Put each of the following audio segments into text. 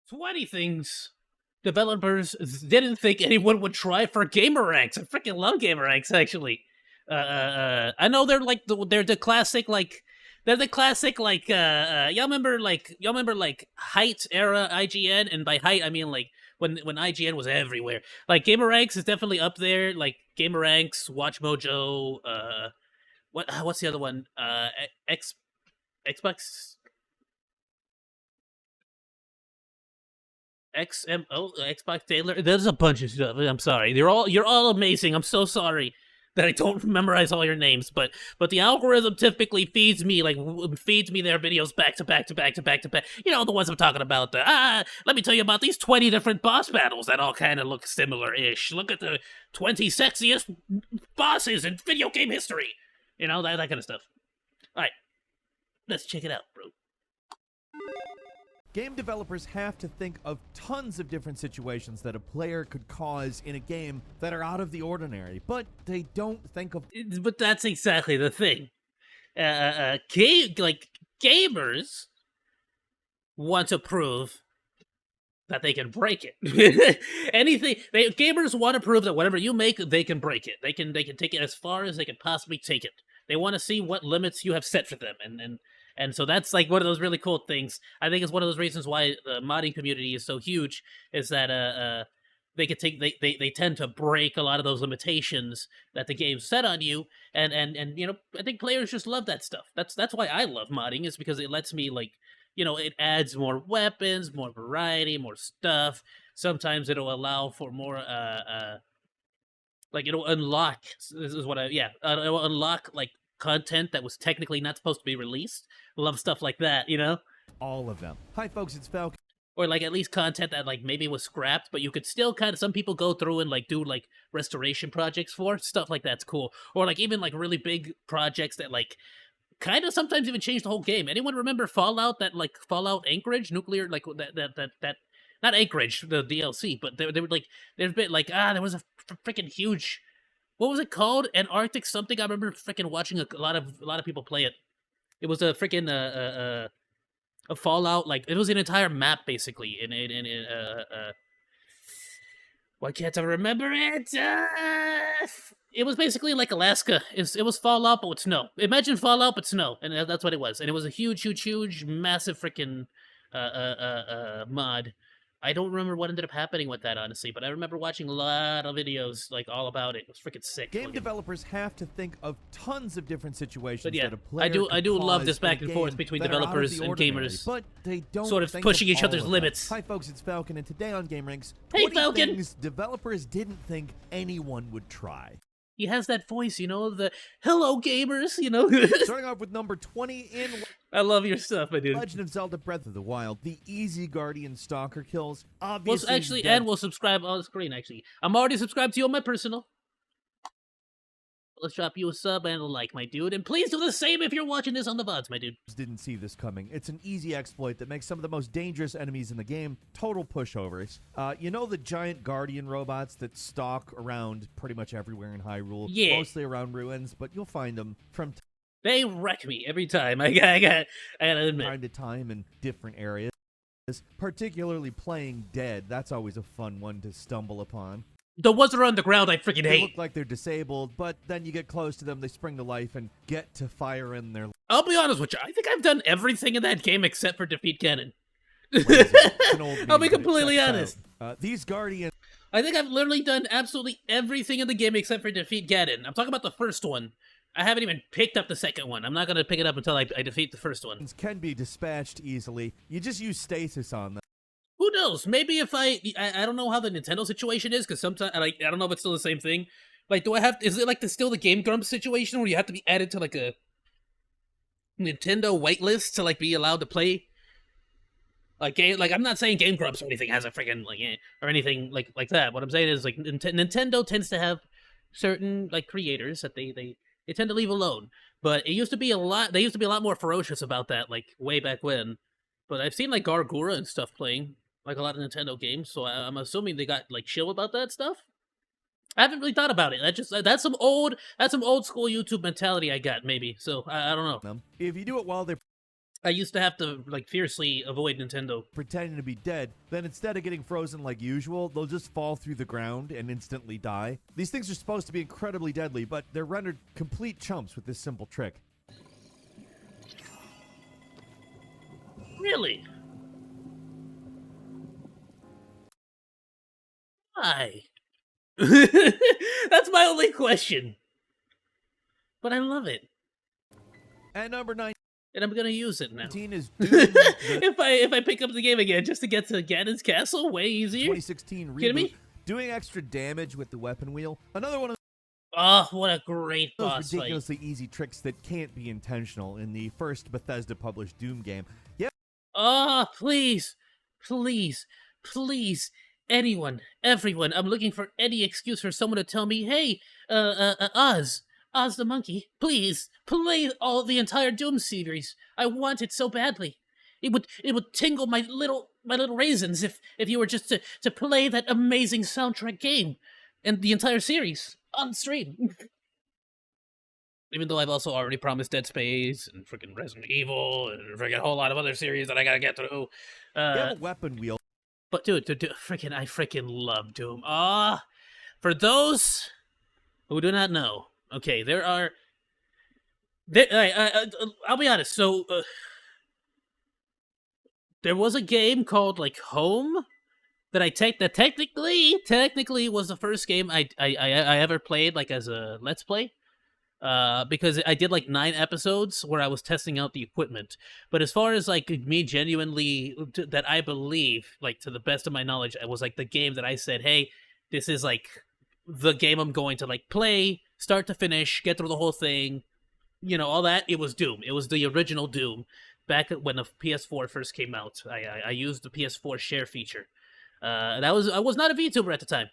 20 things developers didn't think anyone would try for gamer ranks. I freaking love gamer ranks, actually. I know they're like they're the classic y'all remember like height era IGN, and by height I mean like when IGN was everywhere. Like gamer ranks is definitely up there. Like gamer ranks, Watch Mojo, what's the other one? Xbox XMO Xbox Taylor. There's a bunch of stuff. I'm sorry. You're all amazing. I'm so sorry that I don't memorize all your names, but the algorithm typically feeds me their videos back to back to back to back to back. You know, the ones I'm talking about. Let me tell you about these 20 different boss battles that all kind of look similar-ish. Look at the 20 sexiest bosses in video game history. You know, that kind of stuff. All right, let's check it out, bro. Game developers have to think of tons of different situations that a player could cause in a game that are out of the ordinary, but they don't think of... But that's exactly the thing. Gamers want to prove that they can break it. Gamers want to prove that whatever you make, they can break it. They can take it as far as they can possibly take it. They want to see what limits you have set for them, and so that's like one of those really cool things. I think it's one of those reasons why the modding community is so huge, is that they tend to break a lot of those limitations that the game set on you, and you know, I think players just love that stuff. That's why I love modding, is because it lets me, like, you know, it adds more weapons, more variety, more stuff. Sometimes it'll allow for more like it'll unlock, it'll unlock like content that was technically not supposed to be released. Love stuff like that, you know? All of them. Hi folks, it's Falcon. Or like at least content that like maybe was scrapped, but you could still kind of, some people go through and like do like restoration projects for. Stuff like that's cool. Or like even like really big projects that like kind of sometimes even change the whole game. Anyone remember Fallout, that like Fallout Anchorage, nuclear, like that not Anchorage, the DLC, but they were like, there's been like, there was a freaking huge, what was it called? Antarctic something. I remember freaking watching a lot of people play it. It was a freaking a Fallout, like it was an entire map basically. Why can't I remember it? It was basically like Alaska. It was Fallout but with snow. Imagine Fallout but snow, and that's what it was. And it was a huge, massive freaking mod. I don't remember what ended up happening with that, honestly, but I remember watching a lot of videos, like, all about it. It was freaking sick. Game developers have to think of tons of different situations but yeah, that a player I do love this back and forth between developers and gamers, but they don't sort of pushing each other's limits. Hi folks, it's Falcon, and today on Game Ranks, Hey 20 Falcon! things developers didn't think anyone would try. He has that voice, you know, the hello gamers, you know. Starting off with number 20 in I love your stuff, my dude. Legend of Zelda Breath of the Wild, the easy Guardian Stalker kills. Obviously, well, actually, and we'll subscribe on the screen, actually. I'm already subscribed to you on my personal. Let's drop you a sub and a like, my dude. And please do the same if you're watching this on the VODs, my dude. Didn't see this coming. It's an easy exploit that makes some of the most dangerous enemies in the game total pushovers. You know the giant Guardian robots that stalk around pretty much everywhere in Hyrule? Yeah. Mostly around ruins, but you'll find them from they wreck me every time. I gotta admit. time to time in different areas. Particularly playing dead. That's always a fun one to stumble upon. The ones that are on the ground I freaking They hate. look like they're disabled, but then you get close to them, they spring to life and get to fire in their... I'll be honest with you. I think I've done everything in that game except for defeat Ganon. I'll be completely honest. These Guardians... I think I've literally done absolutely everything in the game except for defeat Ganon. I'm talking about the first one. I haven't even picked up the second one. I'm not going to pick it up until I defeat the first one. Can be dispatched easily. You just use stasis on them. Who knows? Maybe if I don't know how the Nintendo situation is, because sometimes, like, I don't know if it's still the same thing. Like, is it like still the Game Grumps situation where you have to be added to, like, a Nintendo whitelist to, like, be allowed to play? Like, I'm not saying Game Grumps or anything has a freaking, like, or anything like that. What I'm saying is, like, Nintendo tends to have certain, like, creators that they tend to leave alone. But they used to be a lot more ferocious about that, like, way back when. But I've seen, like, Gargura and stuff playing, like, a lot of Nintendo games, so I'm assuming they got, like, chill about that stuff. I haven't really thought about it. That's some old school YouTube mentality I got, maybe. So I don't know. If you do it while they're I used to have to like fiercely avoid Nintendo. pretending to be dead, then instead of getting frozen like usual, they'll just fall through the ground and instantly die. These things are supposed to be incredibly deadly, but they're rendered complete chumps with this simple trick. Really? Why? That's my only question. But I love it. At number 19 And I'm gonna use it now. is Doom, the if I pick up the game again just to get to Ganon's castle, way easier. 2016 Kidding reboot, me? doing extra damage with the weapon wheel. Another one of Oh, what a great those boss fight. ridiculously easy tricks that can't be intentional in the first Bethesda-published Doom game. Yeah, Oh, please, please, please, anyone, everyone, I'm looking for any excuse for someone to tell me, hey, Oz the monkey, please, play the entire Doom series. I want it so badly. It would tingle my little raisins if you were just to play that amazing soundtrack game and the entire series on stream. Even though I've also already promised Dead Space and freaking Resident Evil and freaking a whole lot of other series that I gotta get through. you have a weapon wheel. But dude, I freaking love Doom. For those who do not know, okay, I'll be honest. So there was a game called like Home that technically was the first game I ever played like as a Let's Play. Because I did like 9 episodes where I was testing out the equipment. But as far as like me genuinely, that I believe, like to the best of my knowledge, it was like the game that I said, hey, this is like the game I'm going to like play, start to finish, get through the whole thing, all that. It was Doom. It was the original Doom. Back when the PS4 first came out, I used the PS4 share feature. I was not a VTuber at the time.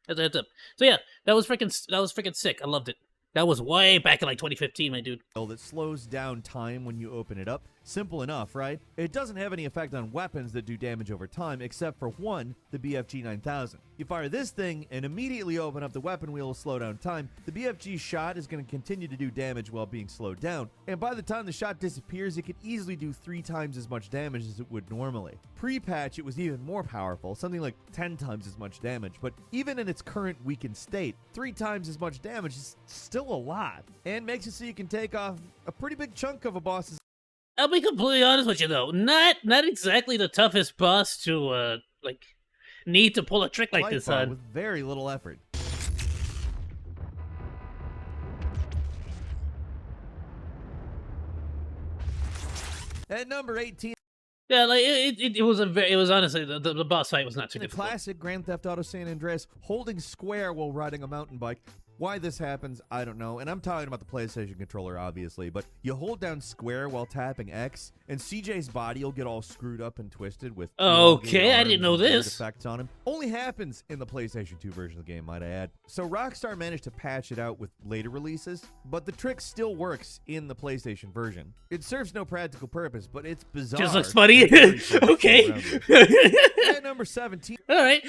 So yeah, that was freaking sick. I loved it. That was way back in like 2015, my dude. That slows down time when you open it up. Simple enough, right? It doesn't have any effect on weapons that do damage over time, except for one, the BFG 9000. You fire this thing and immediately open up the weapon wheel to slow down time. The BFG shot is going to continue to do damage while being slowed down, and by the time the shot disappears, it could easily do 3 times as much damage as it would normally. Pre-patch, it was even more powerful, something like 10 times as much damage, but even in its current weakened state, 3 times as much damage is still a lot, and makes it so you can take off a pretty big chunk of a boss's. I'll be completely honest with you though, not exactly the toughest boss to need to pull a trick like this on. With very little effort. At number 18. Yeah, like it was honestly the boss fight was not too The difficult. classic Grand Theft Auto San Andreas, holding square while riding a mountain bike. Why this happens, I don't know. And I'm talking about the PlayStation controller, obviously. But you hold down square while tapping X, and CJ's body will get all screwed up and twisted with. Okay, I didn't know and weird this. effects on him. Only happens in the PlayStation 2 version of the game, might I add. So Rockstar managed to patch it out with later releases, but the trick still works in the PlayStation version. It serves no practical purpose, but it's bizarre. Just looks funny. and very fun to Okay. play around with. At number 17. All right.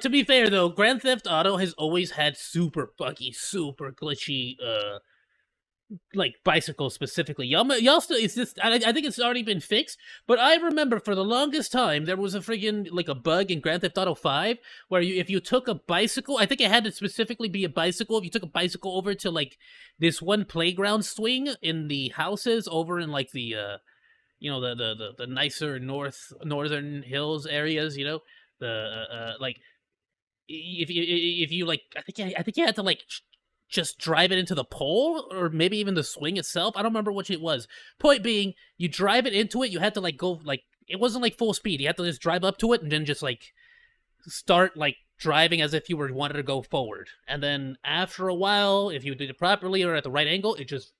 To be fair though, Grand Theft Auto has always had super buggy, super glitchy, like bicycles specifically. Y'all still, it's just, I think it's already been fixed. But I remember for the longest time there was a friggin' like a bug in Grand Theft Auto 5 where if you took a bicycle, I think it had to specifically be a bicycle. If you took a bicycle over to like this one playground swing in the houses over in like the the nicer northern hills areas, like if you like, I think you had to like just drive it into the pole or maybe even the swing itself. I don't remember which it was. Point being, you drive it into it, you had to like go like it wasn't like full speed. You had to just drive up to it and then just like start like driving as if you were wanted to go forward. And then after a while, if you did it properly or at the right angle, it just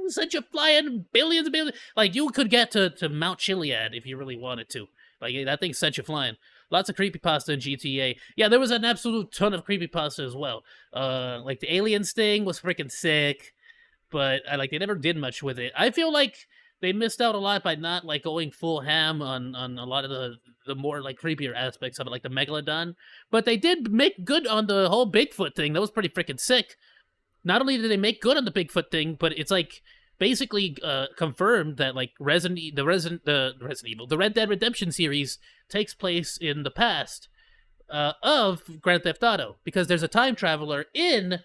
sent you flying billions and billions. Like you could get to Mount Chiliad if you really wanted to. Like that thing sent you flying. Lots of creepypasta in GTA. Yeah, there was an absolute ton of creepypasta as well. Like the aliens thing was freaking sick, but they never did much with it. I feel like they missed out a lot by not like going full ham on a lot of the more like creepier aspects of it, like the Megalodon. But they did make good on the whole Bigfoot thing. That was pretty freaking sick. Not only did they make good on the Bigfoot thing, but it's like basically confirmed that like the Red Dead Redemption series takes place in the past of Grand Theft Auto, because there's a time traveler in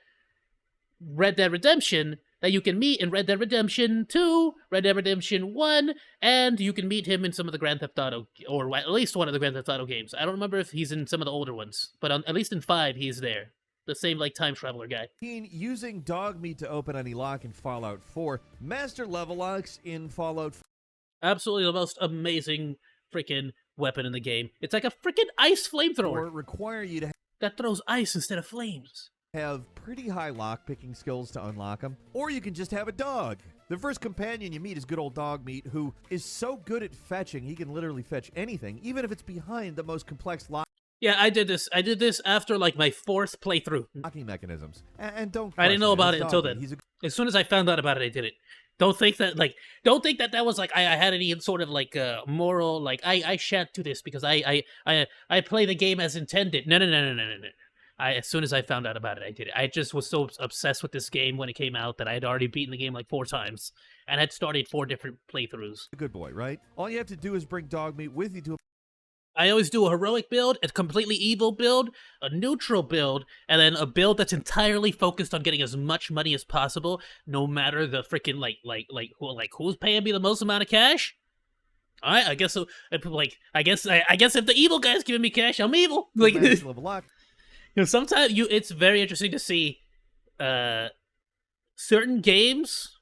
Red Dead Redemption that you can meet in Red Dead Redemption 2, Red Dead Redemption 1, and you can meet him in some of the Grand Theft Auto, or at least one of the Grand Theft Auto games. I don't remember if he's in some of the older ones, but at least in 5 he's there. The same like time traveler guy. Using dog meat to open any lock in Fallout 4, master level locks in Fallout 4. Absolutely the most amazing freaking weapon in the game. It's like a freaking ice flamethrower. Require you to that throws ice instead of flames. Have pretty high lock-picking skills to unlock them, or you can just have a dog. The first companion you meet is good old Dog Meat, who is so good at fetching, he can literally fetch anything, even if it's behind the most complex Yeah, I did this. I did this after like my 4th playthrough. locking mechanisms. And don't. I didn't know about it until Dog Meat. then. He's a As soon as I found out about it, I did it. Don't think that that was like I had any sort of like moral like I shan't do this because I play the game as intended. No. As soon as I found out about it, I did it. I just was so obsessed with this game when it came out that I had already beaten the game like 4 times and had started 4 different playthroughs. good boy, right? All you have to do is bring Dog Meat with you to I always do a heroic build, a completely evil build, a neutral build, and then a build that's entirely focused on getting as much money as possible, no matter the freaking who's paying me the most amount of cash. All right, I guess so. I guess if the evil guy's giving me cash, I'm evil. Like, master level lock. sometimes it's very interesting to see certain games,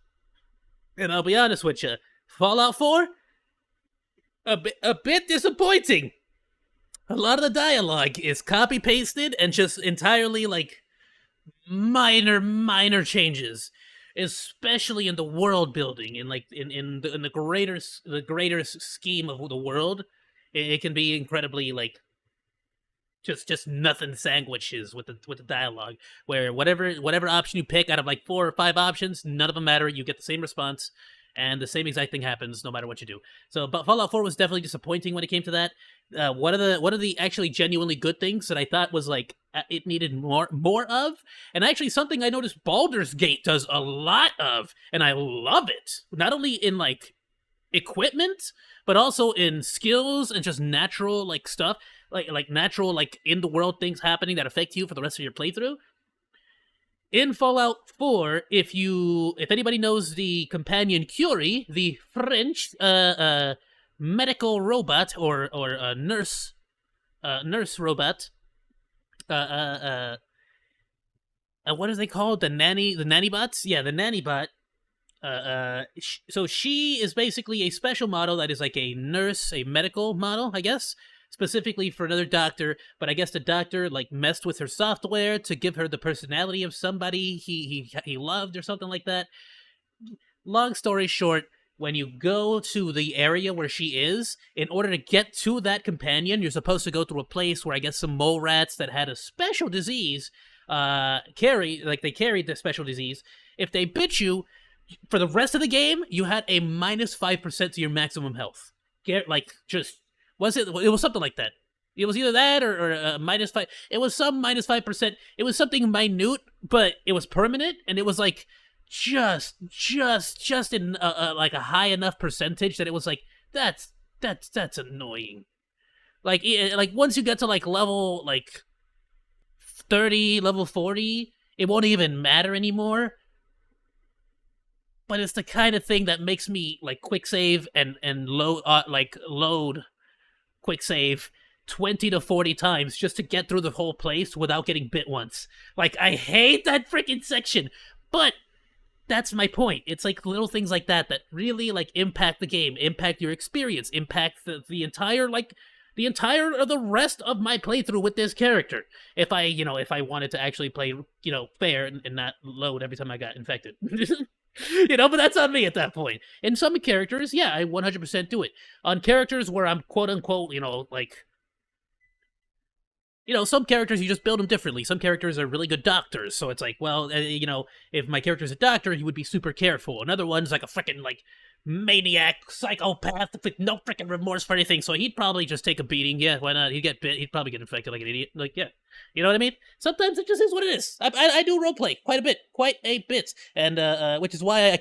and I'll be honest with you, Fallout 4, a bit disappointing. A lot of the dialogue is copy pasted and just entirely like minor changes, especially in the world building, in the greater scheme of the world. It can be incredibly like just nothing sandwiches with the dialogue, where whatever option you pick out of like 4 or 5 options, none of them matter. You get the same response, and the same exact thing happens no matter what you do. So, but Fallout 4 was definitely disappointing when it came to that. One of the actually genuinely good things that I thought was like it needed more of, and actually something I noticed Baldur's Gate does a lot of, and I love it. Not only in like equipment, but also in skills and just natural like stuff, like natural like in the world things happening that affect you for the rest of your playthrough. In Fallout 4, if anybody knows the companion Curie, the French medical robot or nurse robot, what is they called? The nanny bots? Yeah, the nanny bot. So she is basically a special model that is like a nurse, a medical model, I guess, specifically for another doctor, but I guess the doctor like messed with her software to give her the personality of somebody he loved or something like that. Long story short, when you go to the area where she is, in order to get to that companion, you're supposed to go through a place where I guess some mole rats that had a special disease carried the special disease. If they bit you, for the rest of the game, you had a minus 5% to your maximum health. Like, just... It was something like that. It was either that or minus 5. It was some minus 5%. It was something minute, but it was permanent, and it was like just in like a high enough percentage that it was like that's annoying. Like once you get to like level like 30, level 40, it won't even matter anymore. But it's the kind of thing that makes me like quick save and load quick save 20 to 40 times just to get through the whole place without getting bit once. Like, I hate that freaking section, but that's my point. It's like little things like that that really like impact the game, impact your experience, impact the entire of the rest of my playthrough with this character. If I wanted to actually play, fair and not load every time I got infected. But that's on me at that point. In some characters, yeah, I 100% do it. On characters where I'm quote-unquote, some characters, you just build them differently. Some characters are really good doctors, so it's like, well, if my character's a doctor, he would be super careful. Another one's like a freaking, maniac, psychopath with no freaking remorse for anything, so he'd probably just take a beating. Yeah, why not? He'd get bit. He'd probably get infected like an idiot. Like, yeah. You know what I mean? Sometimes it just is what it is. I do roleplay quite a bit. And which is why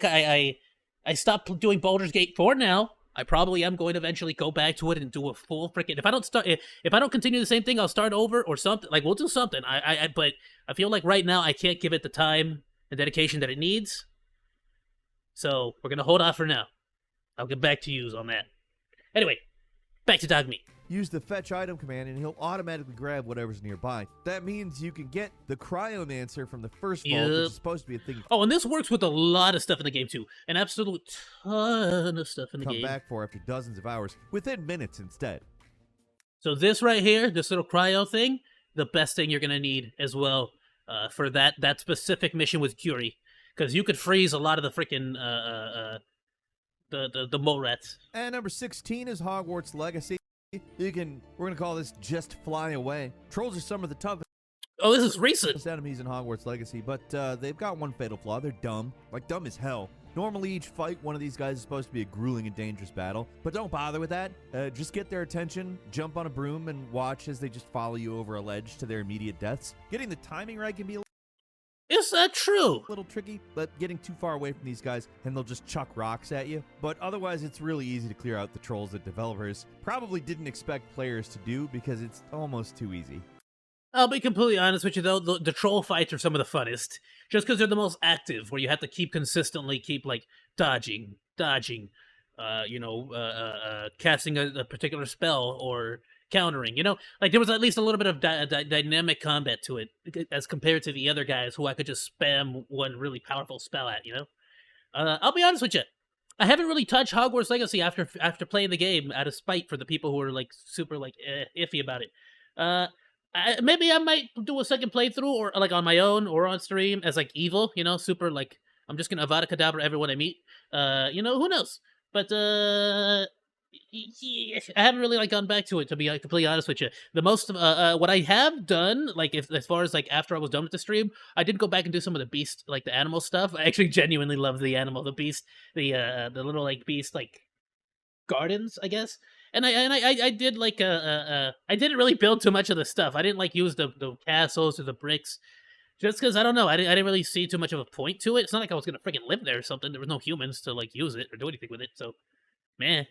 I stopped doing Baldur's Gate 4 now. I probably am going to eventually go back to it and do a full freaking. If I don't continue the same thing, I'll start over or something. Like we'll do something. But I feel like right now I can't give it the time and dedication that it needs. So we're gonna hold off for now. I'll get back to you on that. Anyway, back to Dog Meat. Use the fetch item command and he'll automatically grab whatever's nearby. That means you can get the cryomancer from the first vault, which is supposed to be a thing. Oh, and this works with a lot of stuff in the game too. An absolute ton of stuff in the game. Come back for after dozens of hours, within minutes instead. So this right here, this little cryo thing, the best thing you're gonna need as well for that specific mission with Curie, because you could freeze a lot of the freaking the mole rats. And number 16 is Hogwarts Legacy. We're gonna call this Just Fly Away. Trolls are some of the toughest Oh, this is recent. enemies in Hogwarts Legacy, but they've got one fatal flaw. They're dumb. Like, dumb as hell. Normally, each fight, one of these guys is supposed to be a grueling and dangerous battle, but don't bother with that. Just get their attention, jump on a broom, and watch as they just follow you over a ledge to their immediate deaths. Getting the timing right can be a Is that true? little tricky, but getting too far away from these guys and they'll just chuck rocks at you. But otherwise, it's really easy to clear out the trolls that developers probably didn't expect players to do because it's almost too easy. I'll be completely honest with you, though. The troll fights are some of the funnest. Just because they're the most active, where you have to keep like, dodging, casting a particular spell or countering, Like, there was at least a little bit of dynamic combat to it, as compared to the other guys who I could just spam one really powerful spell at, I'll be honest with you. I haven't really touched Hogwarts Legacy after playing the game out of spite for the people who are, like, super, like, iffy about it. Maybe I might do a second playthrough, or like on my own, or on stream as like evil, super like I'm just gonna Avada Kedavra everyone I meet. Who knows? But I haven't really like gone back to it, to be like completely honest with you. The most what I have done, like as far as like after I was done with the stream, I did go back and do some of the beast, like the animal stuff. I actually genuinely love the beast, the little like beast like gardens, I guess. And I did like I didn't really build too much of the stuff. I didn't like use the castles or the bricks, just because I don't know. I didn't really see too much of a point to it. It's not like I was gonna freaking live there or something. There was no humans to like use it or do anything with it. So, man.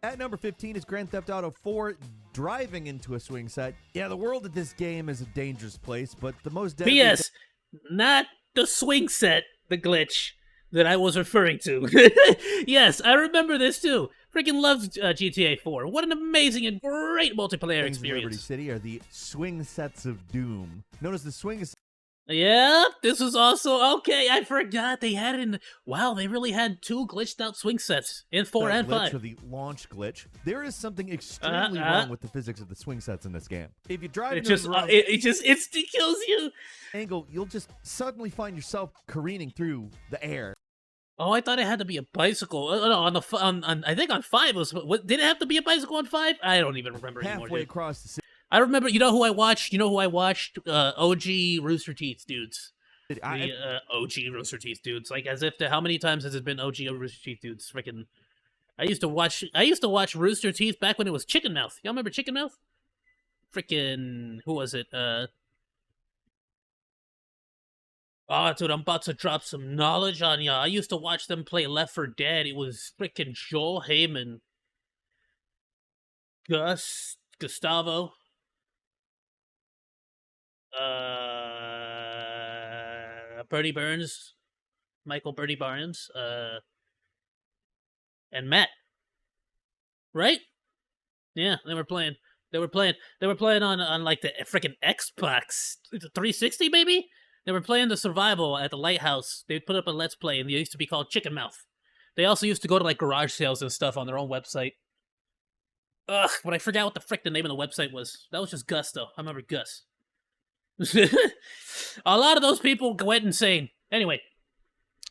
At number 15 is Grand Theft Auto 4 driving into a swing set. Yeah, the world of this game is a dangerous place, but the most deadly... P.S. Not the swing set, the glitch that I was referring to. Yes, I remember this too. Freaking loved GTA 4. What an amazing and great multiplayer experience. In Liberty City are the swing sets of doom. Notice the swing is... Yeah, this was also... Okay, I forgot they had in... Wow, they really had two glitched out swing sets in 4 and 5. Or the launch glitch. There is something extremely wrong with the physics of the swing sets in this game. If you drive it just instant kills you. Angle, you'll just suddenly find yourself careening through the air. Oh, I thought it had to be a bicycle. No, I think on 5 was. What, did it have to be a bicycle on 5? I don't even remember anymore. Halfway across the city. I remember. You know who I watched? OG Rooster Teeth dudes. OG Rooster Teeth dudes. Like, as if how many times has it been OG Rooster Teeth dudes? Freaking. I used to watch Rooster Teeth back when it was Chicken Mouth. Y'all remember Chicken Mouth? Freaking. Who was it? Oh, dude, I'm about to drop some knowledge on ya. I used to watch them play Left 4 Dead. It was freaking Joel Heyman, Gustavo, Bertie Burns, Michael Bertie Barnes, and Matt. Right? Yeah, they were playing. They were playing on like the freaking Xbox 360, maybe? They were playing the survival at the lighthouse. They'd put up a Let's Play, and they used to be called Chicken Mouth. They also used to go to, like, garage sales and stuff on their own website. Ugh, but I forgot what the frick the name of the website was. That was just Gus, though. I remember Gus. A lot of those people went insane. Anyway,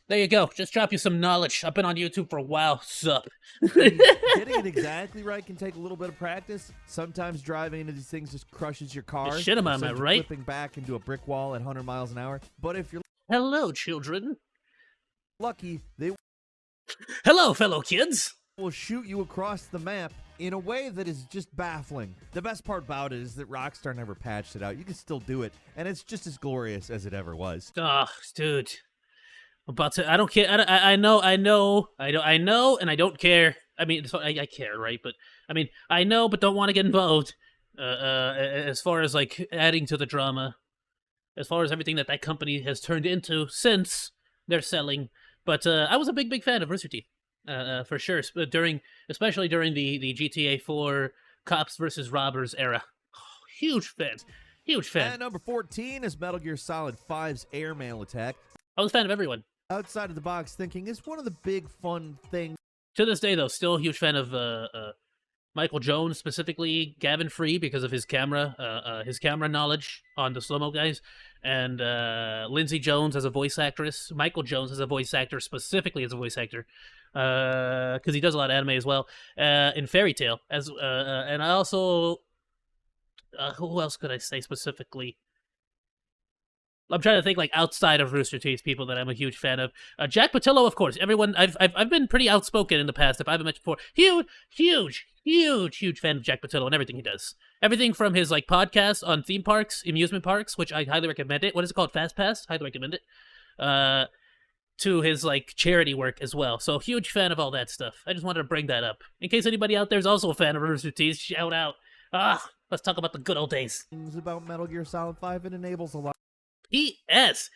there you go. Just drop you some knowledge. I've been on YouTube for a while. Sup. Getting it exactly right can take a little bit of practice. Sometimes driving into these things just crushes your car. Shit, am I right? Flipping back into a brick wall at 100 miles an hour. But if you're... Hello, children. Lucky, they... Hello, fellow kids. Will shoot you across the map in a way that is just baffling. The best part about it is that Rockstar never patched it out. You can still do it, and it's just as glorious as it ever was. Oh, dude. About to, I don't care. I know, and I don't care. I mean, I care, right? But I mean, I know, but don't want to get involved. As far as like adding to the drama, as far as everything that company has turned into since they're selling. But I was a big fan of Rooster Teeth, for sure. Especially during the GTA 4 cops versus robbers era. Huge fan, huge fan. And number 14 is Metal Gear Solid 5's airmail attack. I was a fan of everyone. Outside of the box thinking is one of the big fun things. To this day, though, still a huge fan of Michael Jones, specifically Gavin Free, because of his camera knowledge on the slow-mo guys, and Lindsay Jones as a voice actress, Michael Jones as a voice actor, specifically as a voice actor, because he does a lot of anime as well, in Fairy Tail, and I also, who else could I say specifically? I'm trying to think, like, outside of Rooster Teeth, people that I'm a huge fan of. Jack Patillo, of course. Everyone, I've been pretty outspoken in the past, if I haven't mentioned before. Huge fan of Jack Patillo and everything he does. Everything from his, like, podcast on theme parks, amusement parks, which I highly recommend it. What is it called? Fast Pass? Highly recommend it. To his, like, charity work as well. So, huge fan of all that stuff. I just wanted to bring that up. In case anybody out there is also a fan of Rooster Teeth, shout out. Let's talk about the good old days. About Metal Gear Solid 5, it enables a lot. P.S.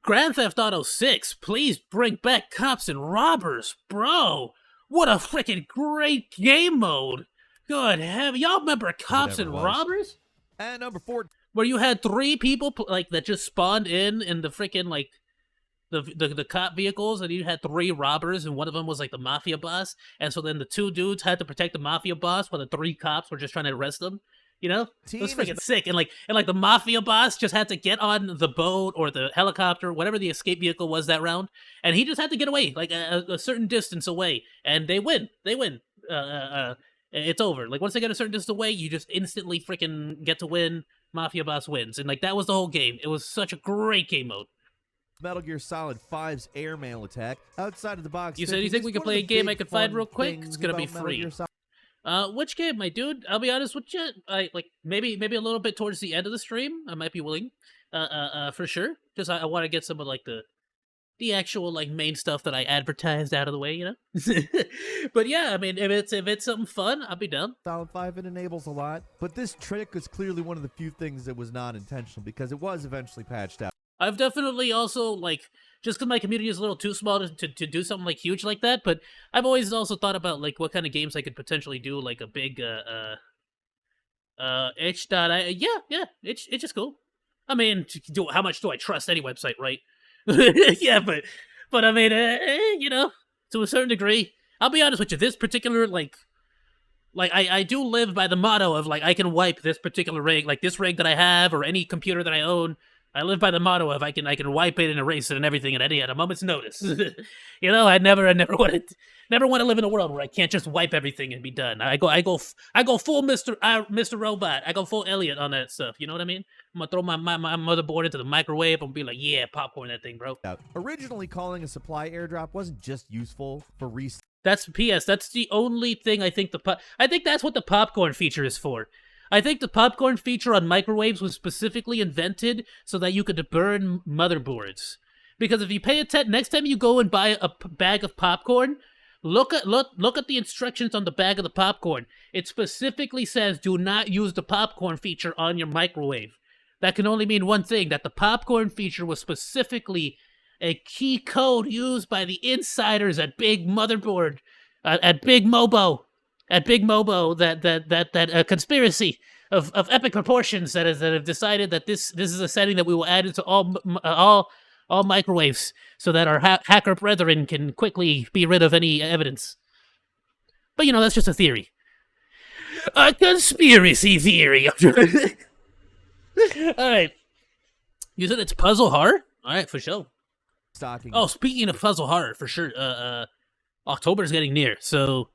Grand Theft Auto 6, please bring back cops and robbers, bro. What a freaking great game mode. Good heaven. Y'all remember cops and robbers? And number 4. Where you had 3 people like that just spawned in the freaking like the cop vehicles, and you had 3 robbers, and one of them was like the mafia boss, and so then the 2 dudes had to protect the mafia boss while the 3 cops were just trying to arrest them. You know, it was freaking sick, and like the mafia boss just had to get on the boat or the helicopter, whatever the escape vehicle was that round, and he just had to get away, like a certain distance away, and they win. It's over. Like once they get a certain distance away, you just instantly freaking get to win. Mafia boss wins, and like that was the whole game. It was such a great game mode. Metal Gear Solid 5's airmail attack. Outside of the box. You said you think we could play a game I could find real quick? It's gonna be free. Which game, my dude? I'll be honest with you. I like maybe a little bit towards the end of the stream. I might be willing. For sure. Just I want to get some of like the actual like main stuff that I advertised out of the way, you know. But yeah, I mean, if it's something fun, I'll be down. Solid 5, it enables a lot, but this trick was clearly one of the few things that was not intentional because it was eventually patched out. I've definitely also, like, just because my community is a little too small to do something, like, huge like that, but I've always also thought about, like, what kind of games I could potentially do, like, a big, H.E.R. Yeah, it's just cool. I mean, how much do I trust any website, right? Yeah, but I mean, you know, to a certain degree. I'll be honest with you, this particular, like, I do live by the motto of, like, I can wipe this particular rig, like, this rig that I have, or any computer that I own. I live by the motto of I can wipe it and erase it and everything at a moment's notice. You know, I never want to live in a world where I can't just wipe everything and be done. I go full Mr. Robot. I go full Elliot on that stuff. You know what I mean? I'm gonna throw my motherboard into the microwave and be like, yeah, popcorn that thing, bro. Originally, calling a supply airdrop wasn't just useful for That's P.S. That's the only thing I think I think that's what the popcorn feature is for. I think the popcorn feature on microwaves was specifically invented so that you could burn motherboards. Because if you pay attention, next time you go and buy a bag of popcorn, look at the instructions on the bag of the popcorn. It specifically says do not use the popcorn feature on your microwave. That can only mean one thing, that the popcorn feature was specifically a key code used by the insiders at Big Motherboard, at Big Mobo. At Big Mobo, that conspiracy of epic proportions that have decided that this is a setting that we will add into all microwaves so that our hacker brethren can quickly be rid of any evidence. But you know, that's just a theory, a conspiracy theory. All right, you said it's puzzle horror. All right, for sure. Stocking. Oh, speaking of puzzle horror, for sure. October's getting near, so.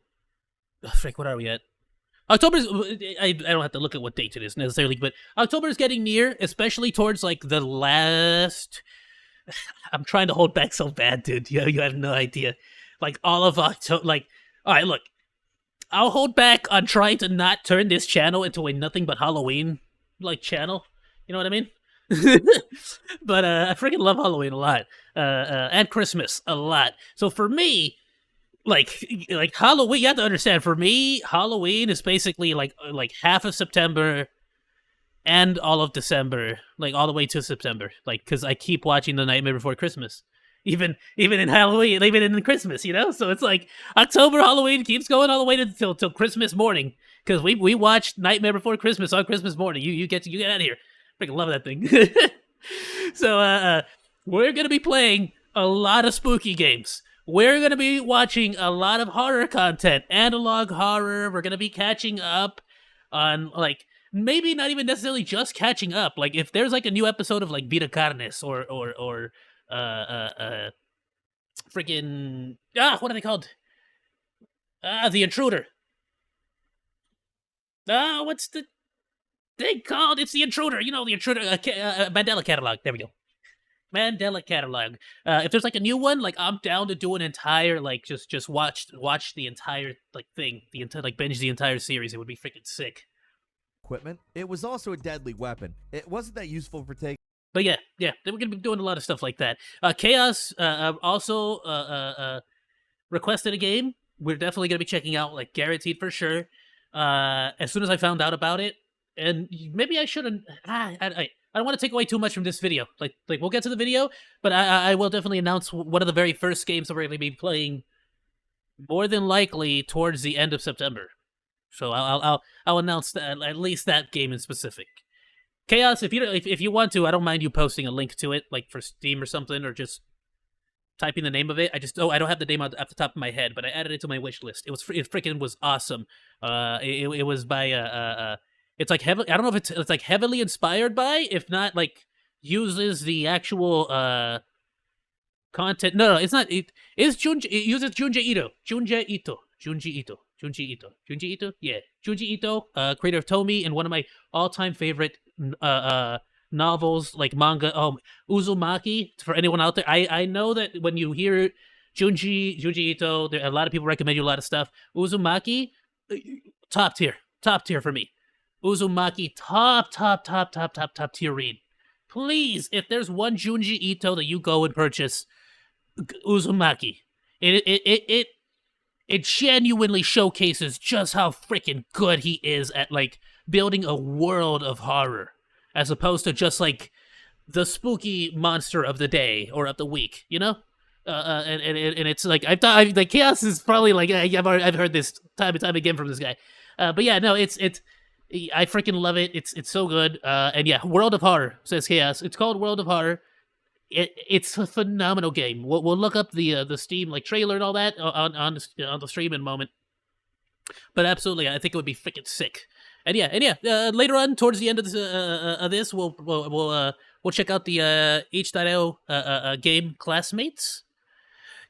Oh, frick, what are we at? October's. I don't have to look at what date it is necessarily, but October's getting near, especially towards like the last. I'm trying to hold back so bad, dude. You have no idea. Like all of October. Like, all right, look. I'll hold back on trying to not turn this channel into a nothing but Halloween like channel. You know what I mean? But I freaking love Halloween a lot, and Christmas a lot. So for me, like Halloween, you have to understand. For me, Halloween is basically like half of September and all of December, like all the way to September, like because I keep watching The Nightmare Before Christmas, even in Halloween, even in Christmas, you know. So it's like October Halloween keeps going all the way to till Christmas morning because we watched Nightmare Before Christmas on Christmas morning. You get out of here. Freaking love that thing. So we're gonna be playing a lot of spooky games. We're gonna be watching a lot of horror content, analog horror. We're gonna be catching up on like maybe not even necessarily just catching up. Like if there's like a new episode of like Vita Carnes or freaking what are they called? The Intruder. What's the thing called? It's The Intruder. You know, The Intruder. Mandela Catalog. There we go. Mandela Catalog. If there's like a new one, like I'm down to do an entire like just watch the entire like thing, the entire like binge the entire series. It would be freaking sick. Equipment. It was also a deadly weapon. It wasn't that useful for taking. But yeah, we're gonna be doing a lot of stuff like that. Chaos also requested a game. We're definitely gonna be checking out, like guaranteed for sure. As soon as I found out about it, and maybe I shouldn't. I don't want to take away too much from this video. Like we'll get to the video, but I will definitely announce one of the very first games that we're going to be playing. More than likely towards the end of September. So I'll announce that, at least that game in specific. Chaos, if you want to, I don't mind you posting a link to it, like for Steam or something, or just typing the name of it. I don't have the name off the top of my head, but I added it to my wish list. It freaking was awesome. It was by it's like heavily. I don't know if it's like heavily inspired by, if not like uses the actual content. No, it's not. It uses Junji Ito. Yeah, Junji Ito, creator of Tomi, and one of my all-time favorite novels, like manga. Uzumaki. For anyone out there, I know that when you hear Junji Ito, a lot of people recommend you a lot of stuff. Uzumaki, top tier for me. Uzumaki, top tier read. Please, if there's one Junji Ito that you go and purchase, Uzumaki. It genuinely showcases just how freaking good he is at like building a world of horror, as opposed to just like the spooky monster of the day or of the week, you know. And it's like like Chaos is probably like I've heard this time and time again from this guy, but yeah, no, it's I freaking love it. It's so good. And yeah, World of Horror, says Chaos. It's called World of Horror. It's a phenomenal game. We'll look up the Steam like trailer and all that on the stream in a moment. But absolutely, I think it would be freaking sick. And yeah, later on towards the end of this, we'll check out the H.E.R game Classmates.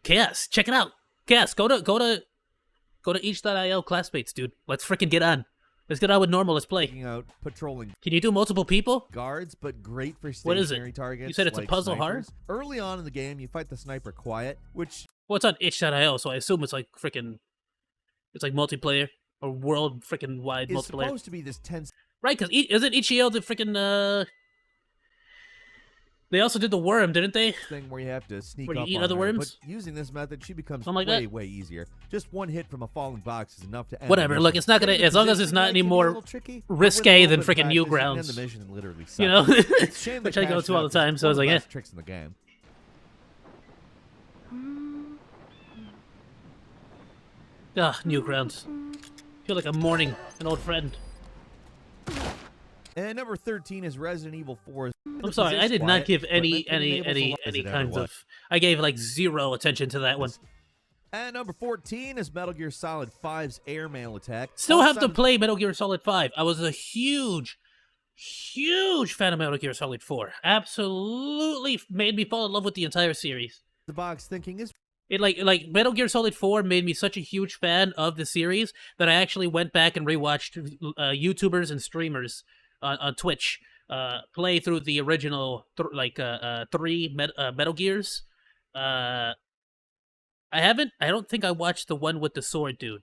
Chaos, check it out. Chaos, go to H.E.R Classmates, dude. Let's freaking get on. Let's get on with normal. Let's play. Out patrolling. Can you do multiple people? Guards, but great for What is stationary it? targets. You said it's like a puzzle snipers. hard? Early on in the game, you fight the sniper quiet, which Well, it's on H.E.R, so I assume it's like freaking, it's like multiplayer or world freaking wide is multiplayer. supposed to be this tense. Right? Because isn't H.E.R the freaking They also did the worm, didn't they? Thing where you have to sneak Where you up eat on other her, worms? but using this method, she becomes Something like way easier. Just one hit from a falling box is enough to end Whatever. the Look, mission. it's not gonna. As long as it's not any more risque than freaking Newgrounds. The mission literally sucks. You know, It's a shame which the I go cash to all the trap is time. So I was one like, of the yeah. best tricks in the game. Newgrounds. Feel like I'm mourning an old friend. And number 13 is Resident Evil 4. I'm sorry, I did not give any kinds of. I gave like zero attention to that one. And number 14 is Metal Gear Solid 5's air mail attack. Still have to play Metal Gear Solid 5. I was a huge fan of Metal Gear Solid 4. Absolutely made me fall in love with the entire series. The box thinking is it like Metal Gear Solid 4 made me such a huge fan of the series that I actually went back and rewatched YouTubers and streamers on Twitch play through the original three Metal Gears. I don't think I watched the one with the sword dude.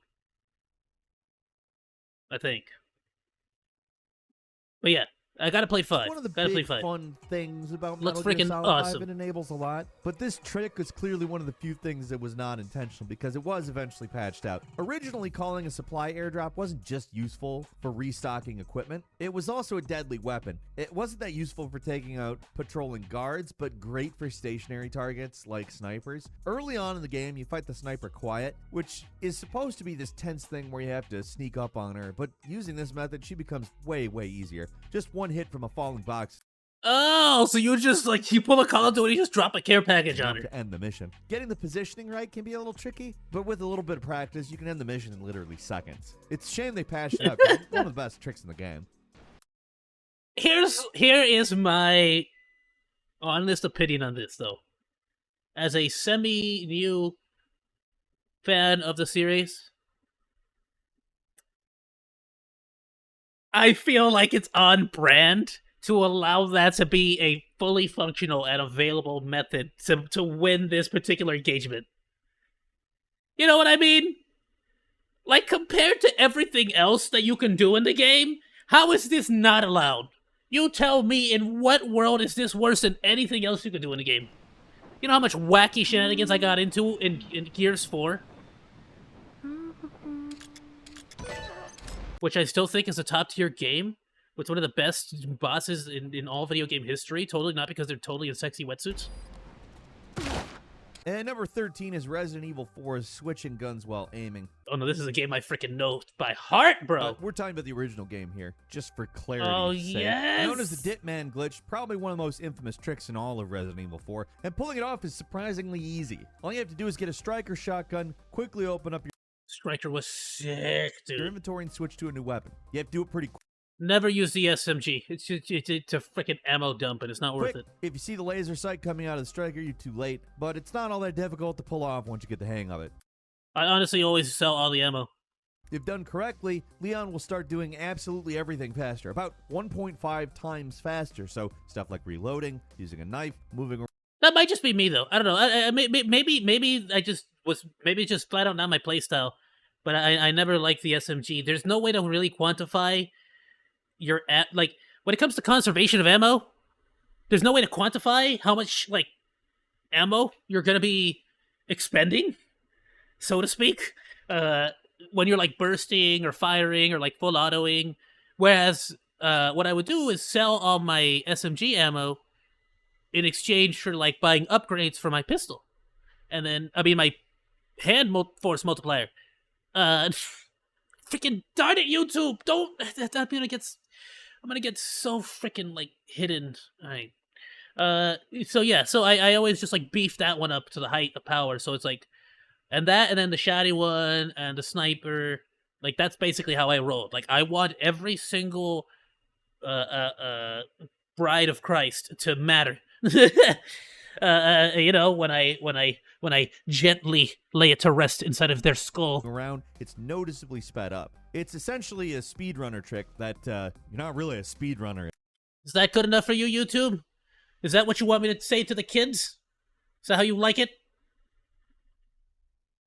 I think. But yeah, I gotta play 5. One of the Gotta play big 5. fun things about Looks Metal Gear freaking Solid awesome. 5, it enables a lot, but this trick is clearly one of the few things that was not intentional because it was eventually patched out. Originally, calling a supply airdrop wasn't just useful for restocking equipment, it was also a deadly weapon. It wasn't that useful for taking out patrolling guards, but great for stationary targets like snipers. Early on in the game, you fight the sniper quiet, which is supposed to be this tense thing where you have to sneak up on her, but using this method, she becomes way easier. Just one hit from a falling box Oh, so you just, like, you pull a Call of Duty, you just drop a care package on her. to end the mission. Getting the positioning right can be a little tricky, but with a little bit of practice, you can end the mission in literally seconds. It's a shame they patched it up. It's one of the best tricks in the game. Here is my honest opinion on this, though. As a semi-new fan of the series, I feel like it's on brand to allow that to be a fully functional and available method to win this particular engagement. You know what I mean? Like, compared to everything else that you can do in the game, how is this not allowed? You tell me, in what world is this worse than anything else you can do in the game? You know how much wacky shenanigans I got into in Gears 4? Which I still think is a top-tier game, with one of the best bosses in all video game history, totally not because they're totally in sexy wetsuits. And number 13 is Resident Evil 4's switching guns while aiming. Oh no, this is a game I freaking know by heart, bro! We're talking about the original game here, just for clarity's Oh, sake. yes! Known as the Dip Man glitch, probably one of the most infamous tricks in all of Resident Evil 4, and pulling it off is surprisingly easy. All you have to do is get a striker shotgun, quickly open up Striker was sick, your dude. inventory and switch to a new weapon. You have to do it pretty Never use the SMG. It's a freaking ammo dump, and it's not worth quick. it. If you see the laser sight coming out of the striker, you're too late, but it's not all that difficult to pull off once you get the hang of it. I honestly always sell all the ammo. If done correctly, Leon will start doing absolutely everything faster, about 1.5 times faster, so stuff like reloading, using a knife, moving around. That might just be me, though. I don't know. Maybe I just was just flat out not my playstyle. But I never liked the SMG. There's no way to really quantify your like when it comes to conservation of ammo. There's no way to quantify how much like ammo you're gonna be expending, so to speak, when you're like bursting or firing or like full autoing. Whereas what I would do is sell all my SMG ammo in exchange for like buying upgrades for my pistol, and then my hand force multiplier. Freaking darn it, YouTube! Don't. I'm gonna get so freaking like hidden. All right. So yeah. So I always just like beef that one up to the height of power. So it's like, and then the shotty one and the sniper. Like that's basically how I rolled. Like I want every single bride of Christ to matter. You know, when I gently lay it to rest inside of their skull. Around, it's noticeably sped up. It's essentially a speedrunner trick that you're not really a speedrunner. Is that good enough for you, YouTube? Is that what you want me to say to the kids? Is that how you like it?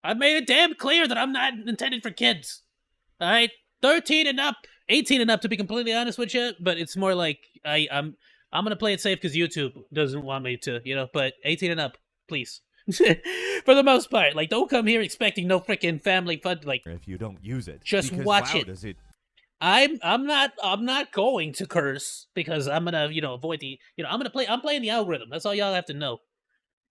I made it damn clear that I'm not intended for kids. All right, 13 and up, 18 and up, to be completely honest with you. But it's more like I'm gonna play it safe because YouTube doesn't want me to, you know. But 18 and up, please. For the most part, like, don't come here expecting no freaking family fun. Like, If you don't use it, just because, watch wow, it. Does it. I'm not going to curse because I'm gonna, you know, avoid the, you know, I'm playing the algorithm. That's all y'all have to know.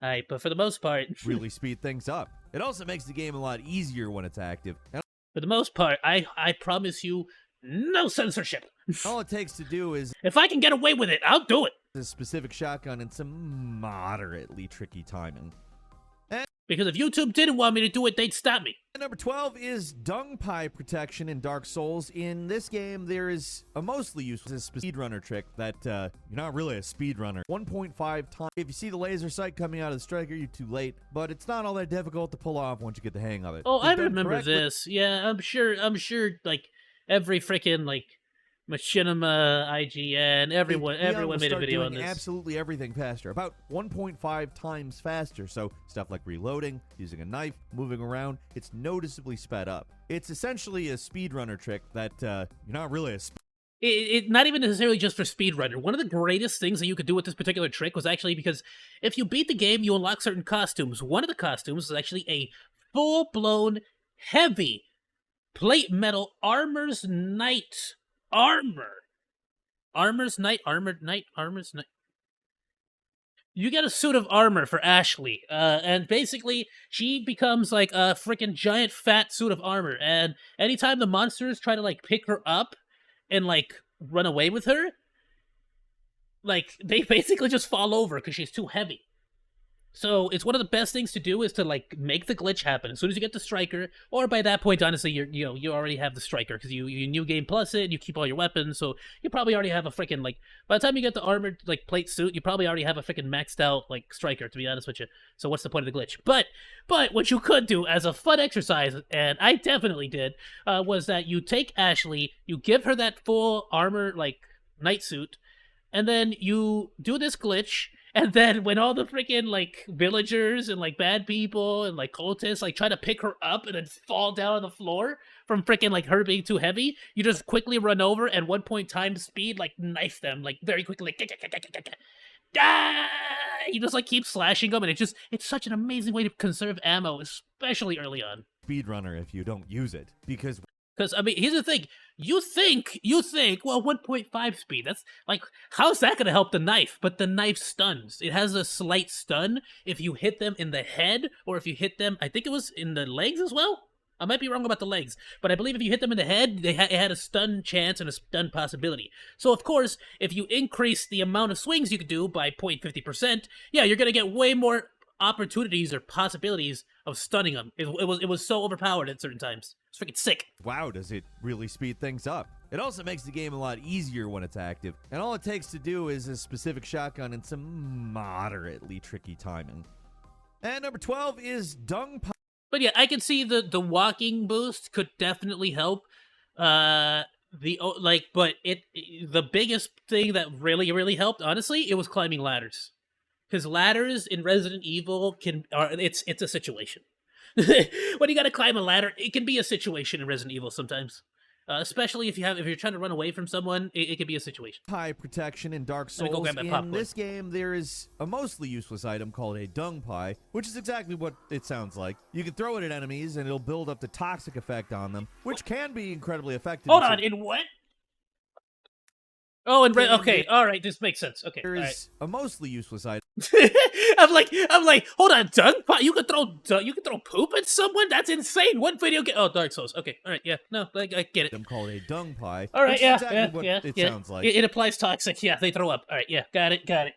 All right, but for the most part, really speed things up. It also makes the game a lot easier when it's active. And for the most part, I promise you, no censorship. all it takes to do is If I can get away with it, I'll do it. a specific shotgun and some moderately tricky timing. Because if YouTube didn't want me to do it, they'd stop me. And number 12 is dung pie protection in Dark Souls. In this game, there is a mostly useless speedrunner trick that you're not really a speedrunner. 1.5 times. If you see the laser sight coming out of the striker, you're too late. But it's not all that difficult to pull off once you get the hang of it. Oh, If I done remember correctly- this. Yeah, I'm sure, like, every freaking, like, Machinima, IGN, everyone Leon will made a start video doing on this. absolutely everything faster, about 1.5 times faster. So stuff like reloading, using a knife, moving around, it's noticeably sped up. It's essentially a speedrunner trick that you're not really a Not even necessarily just for speedrunner. One of the greatest things that you could do with this particular trick was actually because if you beat the game, you unlock certain costumes. One of the costumes is actually a full-blown, heavy plate metal armor's knight armor. Armor's knight, armored knight, armor's knight. You get a suit of armor for Ashley, and basically she becomes like a freaking giant fat suit of armor. And anytime the monsters try to like pick her up and like run away with her, like they basically just fall over because she's too heavy. So it's one of the best things to do is to like make the glitch happen as soon as you get the striker, or by that point, honestly, you already have the striker because you new game plus it, you keep all your weapons, so you probably already have a freaking like by the time you get the armored like plate suit, you probably already have a freaking maxed out like striker. To be honest with you, so what's the point of the glitch? But what you could do as a fun exercise, and I definitely did, was that you take Ashley, you give her that full armor like knight suit, and then you do this glitch. And then when all the freaking like villagers and like bad people and like cultists like try to pick her up and then fall down on the floor from freaking like her being too heavy, you just quickly run over and 1 point speed like knife them like very quickly like you just like keep slashing them, and it's such an amazing way to conserve ammo, especially early on. Speedrunner if you don't use it, because I mean, here's the thing. You think, well, 1.5 speed. That's like, how's that gonna help the knife? But the knife stuns. It has a slight stun if you hit them in the head, or if you hit them, I think it was in the legs as well. I might be wrong about the legs, but I believe if you hit them in the head, it had a stun chance and a stun possibility. So of course, if you increase the amount of swings you could do by 0.50%, yeah, you're gonna get way more opportunities or possibilities of stunning them. It was so overpowered at certain times. It's freaking sick. Wow, does it really speed things up? It also makes the game a lot easier when it's active, and all it takes to do is a specific shotgun and some moderately tricky timing. And number 12 is dung. But yeah, I can see the walking boost could definitely help. But the biggest thing that really helped, honestly, it was climbing ladders. Because ladders in Resident Evil it's a situation. When you gotta climb a ladder, it can be a situation in Resident Evil sometimes. Especially if you're trying to run away from someone, it can be a situation. Pie protection in Dark Let me go Souls. grab my In popcorn. this game, there is a mostly useless item called a dung pie, which is exactly what it sounds like. You can throw it at enemies, and it'll build up the toxic effect on them, which can be incredibly effective. Hold on, in what? Oh, okay, all right, this makes sense. Okay, there all is right. a mostly useless item. I'm like, hold on, dung pie? You could throw poop at someone? That's insane. What video game? Oh, Dark Souls. Okay, all right, yeah, no, I get it. I'm called a dung pie. All right, which yeah, is exactly what it sounds like. It applies toxic. Yeah, they throw up. All right, yeah, got it. I'm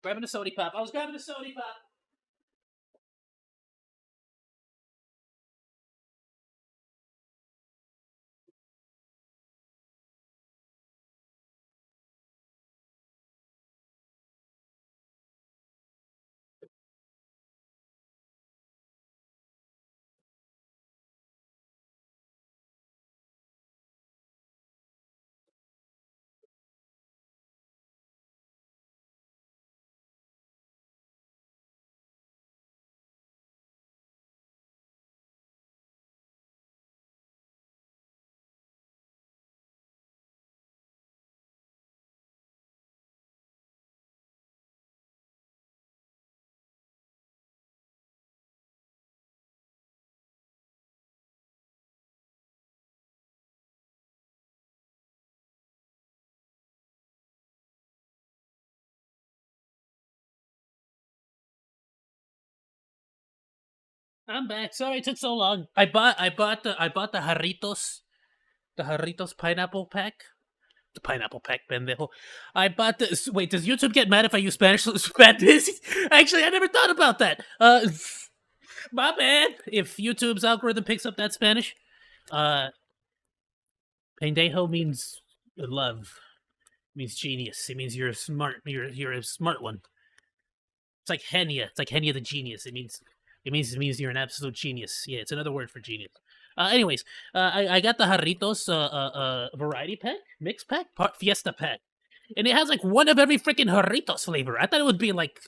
grabbing a sody pop. I was grabbing a sody pop. I'm back. Sorry it took so long. I bought the Jarritos pineapple pack. The pineapple pack, pendejo. I bought the. Wait, does YouTube get mad if I use Spanish? Actually, I never thought about that. My bad. If YouTube's algorithm picks up that Spanish, pendejo means love. It means genius. It means you're smart. You're a smart one. It's like Henya. It's like Henya the genius. It means you're an absolute genius. Yeah, it's another word for genius. Anyways, I got the Jarritos variety pack, mix pack, fiesta pack, and it has like one of every freaking Jarritos flavor. I thought it would be like,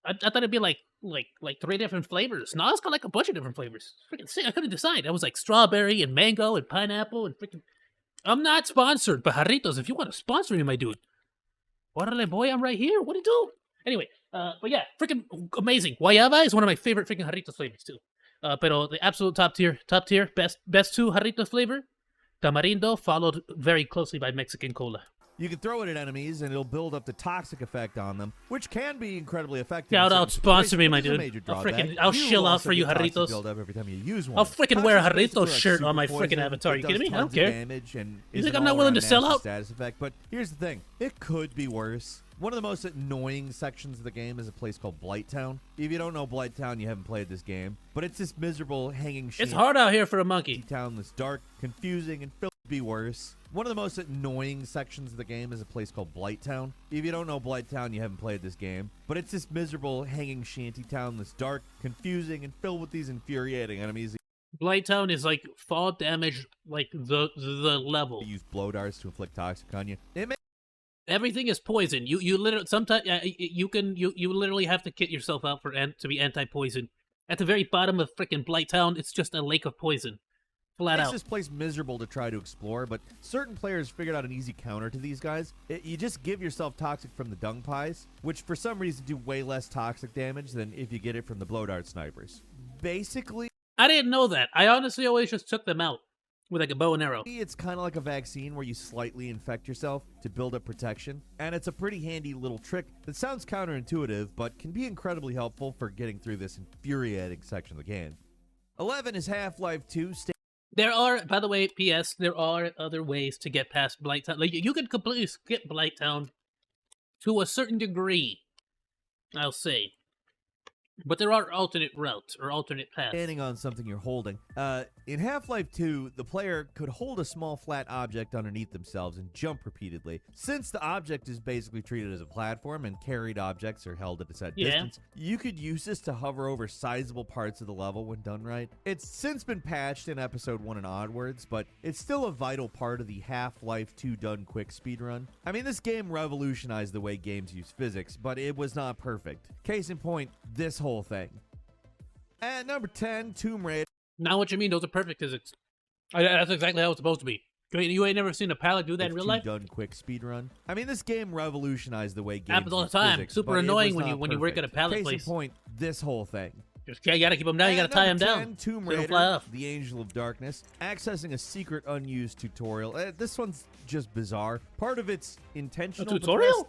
I thought it'd be like 3 different flavors. No, it's got like a bunch of different flavors. Freaking sick. I couldn't decide. I was like strawberry and mango and pineapple and freaking I'm not sponsored, but Jarritos, if you want to sponsor me, my dude, orale, boy, I'm right here. What do you do? Anyway, but yeah, freaking amazing. Guayaba is one of my favorite freaking Jarritos flavors too. Pero the absolute top tier, best two Jarritos flavor, Tamarindo, followed very closely by Mexican Cola. You can throw it at enemies, and it'll build up the toxic effect on them, which can be incredibly effective. Shout out, sponsor me, my dude. I'll shill out for you, Jarritos. Build up every time you use one. I'll freaking wear a Jarritos shirt on my freaking avatar. You kidding me? I don't care. You think I'm not willing to sell out? Status effect, but here's the thing: it could be worse. One of the most annoying sections of the game is a place called Blighttown. If you don't know Blighttown, you haven't played this game, but it's this miserable hanging shit. It's hard out here for a monkey. Town that's dark, confusing, and filled with be worse. One of the most annoying sections of the game is a place called Blighttown. If you don't know Blighttown, you haven't played this game, but it's this miserable hanging shanty town that's dark, confusing, and filled with these infuriating enemies. Blighttown is like fall damage, like the level. You use blow darts to inflict toxic on you. Everything is poison. You literally sometimes you literally have to kit yourself out to be anti-poison. At the very bottom of freaking Blighttown, it's just a lake of poison, flat out. It's this place miserable to try to explore, but certain players figured out an easy counter to these guys. You just give yourself toxic from the dung pies, which for some reason do way less toxic damage than if you get it from the blow dart snipers. Basically, I didn't know that. I honestly always just took them out with like a bow and arrow. It's kind of like a vaccine where you slightly infect yourself to build up protection, and it's a pretty handy little trick that sounds counterintuitive, but can be incredibly helpful for getting through this infuriating section of the game. 11 is Half-Life 2. There are, by the way, P.S., there are other ways to get past Blighttown. Like, you could completely skip Blighttown to a certain degree, I'll say. But there are alternate routes or alternate paths. Standing on something you're holding. In Half-Life 2, the player could hold a small flat object underneath themselves and jump repeatedly. Since the object is basically treated as a platform and carried objects are held at a set distance, you could use this to hover over sizable parts of the level when done right. It's since been patched in Episode 1 and onwards, but it's still a vital part of the Half-Life 2 done quick speedrun. I mean, this game revolutionized the way games use physics, but it was not perfect. Case in point, this whole thing. At number 10, Tomb Raider. Not what you mean, those are perfect physics. That's exactly how it's supposed to be. You ain't never seen a pallet do that in real life? Done quick speedrun. I mean, this game revolutionized the way games happens all the use time. physics, Super annoying when you work at a pallet place. Case in point, this whole thing. Just you gotta keep them down. You gotta tie them down. Tomb so they don't Raider, fly off. The Angel of Darkness, accessing a secret unused tutorial. This one's just bizarre. Part of it's intentional. A tutorial?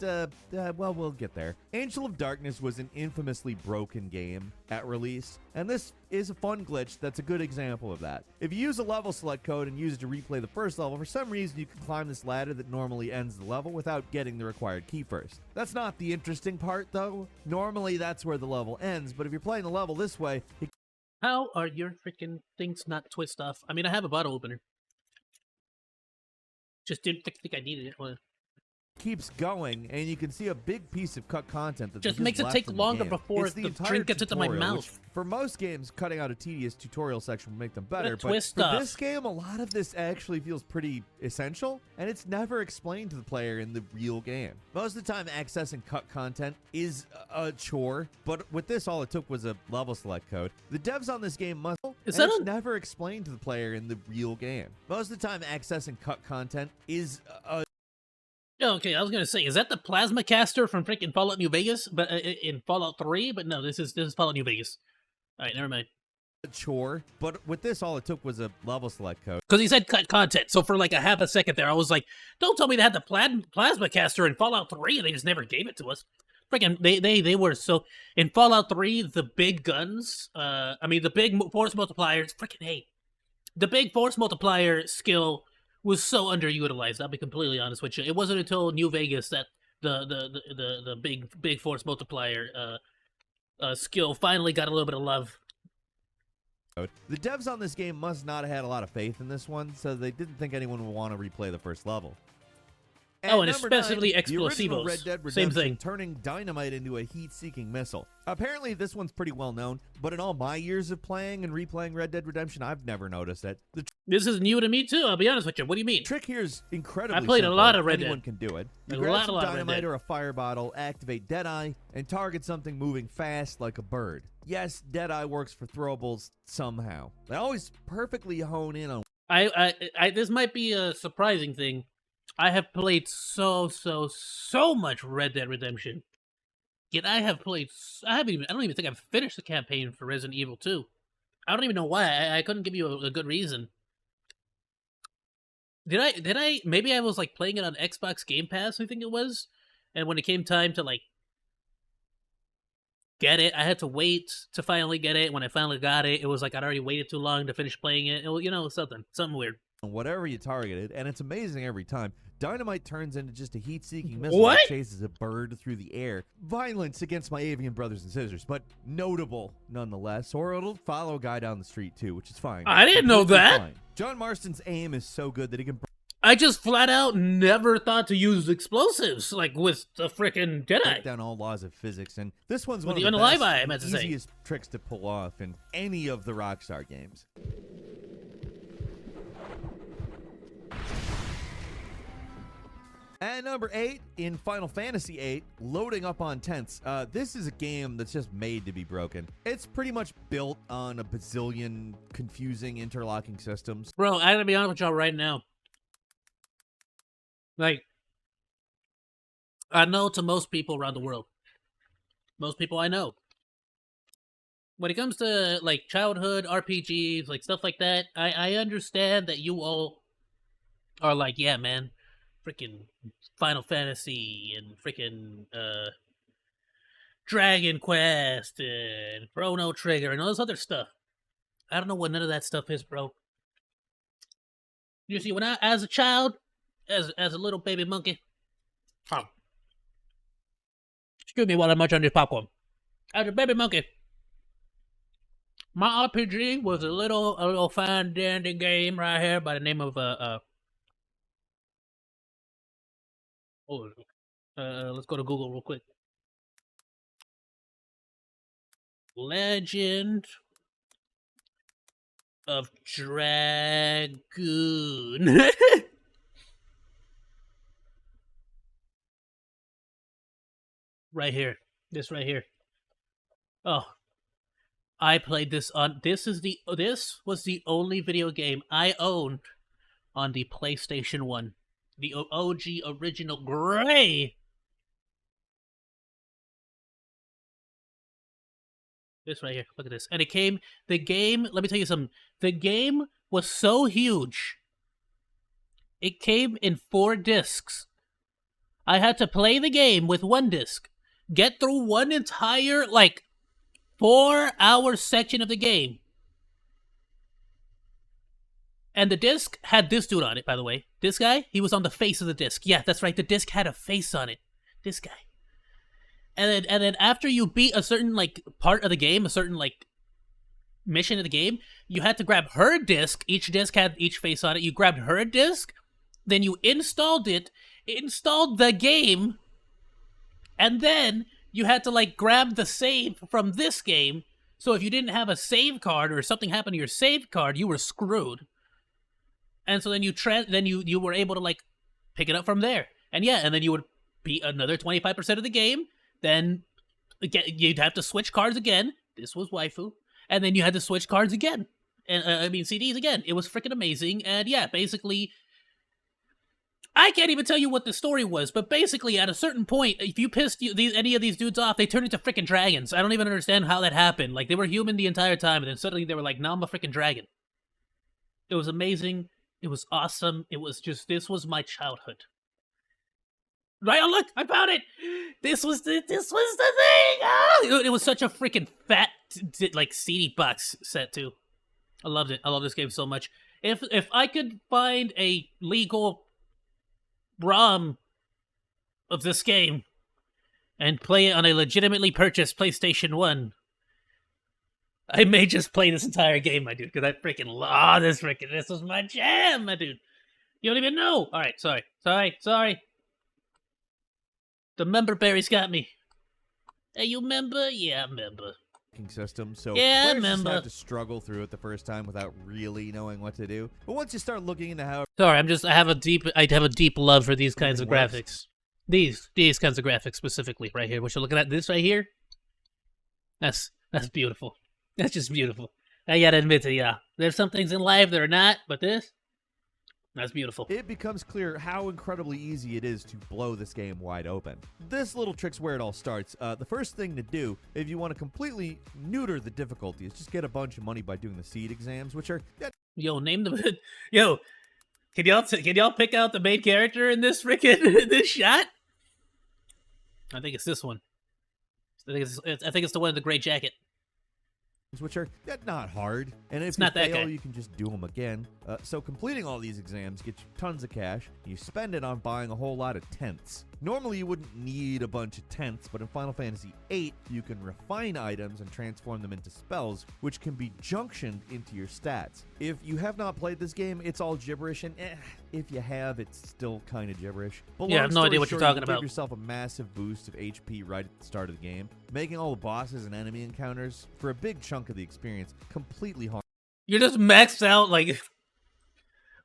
Well, we'll get there. Angel of Darkness was an infamously broken game at release, and this is a fun glitch that's a good example of that. If you use a level select code and use it to replay the first level, for some reason you can climb this ladder that normally ends the level without getting the required key first. That's not the interesting part, though. Normally that's where the level ends, but if you're playing the level this way, how are your freaking things not twist off? I mean, I have a bottle opener. Just didn't think I needed it. Well, keeps going, and you can see a big piece of cut content that just makes it take longer before the drink gets into my mouth. For most games, cutting out a tedious tutorial section will make them better, but for this game, a lot of this actually feels pretty essential, and it's never explained to the player in the real game. Most of the time, accessing cut content is a chore, but with this, all it took was a level select code. The devs on this game must... It's never explained to the player in the real game. Most of the time, accessing cut content is a... Okay, I was gonna say, is that the plasma caster from freaking Fallout New Vegas? But in Fallout 3? But no, this is Fallout New Vegas. All right, never mind. Chore, but with this, all it took was a level select code. Because he said cut content, so for like a half a second there, I was like, "Don't tell me they had the plasma caster in Fallout 3, and they just never gave it to us." Freaking, they were so in Fallout 3, the big guns. I mean, the big force multipliers. Freaking hey, the big force multiplier skill was so underutilized. I'll be completely honest with you. It wasn't until New Vegas that the big force multiplier skill finally got a little bit of love. The devs on this game must not have had a lot of faith in this one, so they didn't think anyone would want to replay the first level. And especially explosivos. Red Dead Redemption, same thing. Turning dynamite into a heat-seeking missile. Apparently, this one's pretty well known, but in all my years of playing and replaying Red Dead Redemption, I've never noticed it. This is new to me too. I'll be honest with you. What do you mean? The trick here is incredibly I played simple. a lot of Red Dead. Anyone can do it. You a grab lot some of Red dynamite Dead. or a fire bottle, activate Deadeye, and target something moving fast like a bird. Yes, Deadeye works for throwables somehow. They always perfectly hone in on This might be a surprising thing. I have played so much Red Dead Redemption. Yet I don't even think I've finished the campaign for Resident Evil 2. I don't even know why. I couldn't give you a good reason. Did I maybe I was like playing it on Xbox Game Pass, I think it was. And when it came time to like get it, I had to wait to finally get it. When I finally got it, it was like I'd already waited too long to finish playing it. Something weird. Whatever you targeted, and it's amazing every time. Dynamite turns into just a heat-seeking missile What? that chases a bird through the air. Violence against my avian brothers and sisters, but notable nonetheless. Or it'll follow a guy down the street too, which is fine. I didn't know Completely that. fine. John Marston's aim is so good that he can I just flat out never thought to use explosives like with the frickin' break Jedi. down all laws of physics, and this one's one With of the the unalive best, eye, I meant to say. easiest tricks to pull off in any of the Rockstar games. At number 8, in Final Fantasy VIII, loading up on tents. This is a game that's just made to be broken. It's pretty much built on a bazillion confusing interlocking systems. Bro, I gotta be honest with y'all right now. Like, I know to most people around the world, most people I know, when it comes to like childhood RPGs, like stuff like that, I understand that you all are like, yeah, man, freaking Final Fantasy and freaking Dragon Quest and Chrono Trigger and all this other stuff. I don't know what none of that stuff is, bro. You see, when as a child, as a little baby monkey, excuse me while I munch on this popcorn. As a baby monkey, my RPG was a little fine dandy game right here by the name of let's go to Google real quick. Legend of Dragoon. Right here. This right here. Oh. I played this on this was the only video game I owned on the PlayStation 1. The OG original gray. This right here. Look at this. And let me tell you something. The game was so huge. It came in 4 discs. I had to play the game with 1 disc. Get through one entire, 4-hour section of the game. And the disc had this dude on it, by the way. This guy, he was on the face of the disc. Yeah, that's right. The disc had a face on it. This guy. And then after you beat a certain, part of the game, a certain, mission of the game, you had to grab her disc. Each disc had each face on it. You grabbed her disc, then you installed it, installed the game, and then you had to, grab the save from this game. So if you didn't have a save card or something happened to your save card, you were screwed. And so then you were able to, pick it up from there. And yeah, and then you would beat another 25% of the game. Then again, you'd have to switch cards again. This was waifu. And then you had to switch cards again. And CDs again. It was freaking amazing. And yeah, basically, I can't even tell you what the story was, but basically, at a certain point, if you pissed any of these dudes off, they turned into freaking dragons. I don't even understand how that happened. They were human the entire time, and then suddenly they were like, "Now I'm a freaking dragon." It was amazing. It was awesome. It was just, this was my childhood. Right? Oh, look, I found it. This was the thing. Oh! It was such a freaking fat, CD box set too. I loved it. I love this game so much. If I could find a legal ROM of this game and play it on a legitimately purchased PlayStation 1, I may just play this entire game, my dude, because I freaking love this this was my jam, my dude. You don't even know. Alright, sorry. The member berries got me. Hey, you member? Yeah, I member. System, so yeah, players just member. have to struggle through it the first time without really knowing what to do. But once you start looking into how Sorry, I have a deep love for these kinds of graphics. These kinds of graphics specifically, right here. What you're looking at, this right here. That's beautiful. That's just beautiful. I gotta admit to ya, there's some things in life that are not, but this That's beautiful. it becomes clear how incredibly easy it is to blow this game wide open. This little trick's where it all starts. The first thing to do, if you want to completely neuter the difficulty, is just get a bunch of money by doing the seed exams, which are... Yo, name the... Yo, can y'all pick out the main character in this frickin' this shot? I think it's this one. I think it's the one in the gray jacket. which are not hard, and if It's you not that fail, guy. you can just do them again. So completing all these exams gets you tons of cash. You spend it on buying a whole lot of tents. Normally, you wouldn't need a bunch of tents, but in Final Fantasy VIII, you can refine items and transform them into spells, which can be junctioned into your stats. If you have not played this game, it's all gibberish, and if you have, it's still kind of gibberish. But Yeah, I have no long idea story what you're short, talking you about. Give yourself a massive boost of HP right at the start of the game, making all the bosses and enemy encounters, for a big chunk of the experience, completely You're just maxed out, like...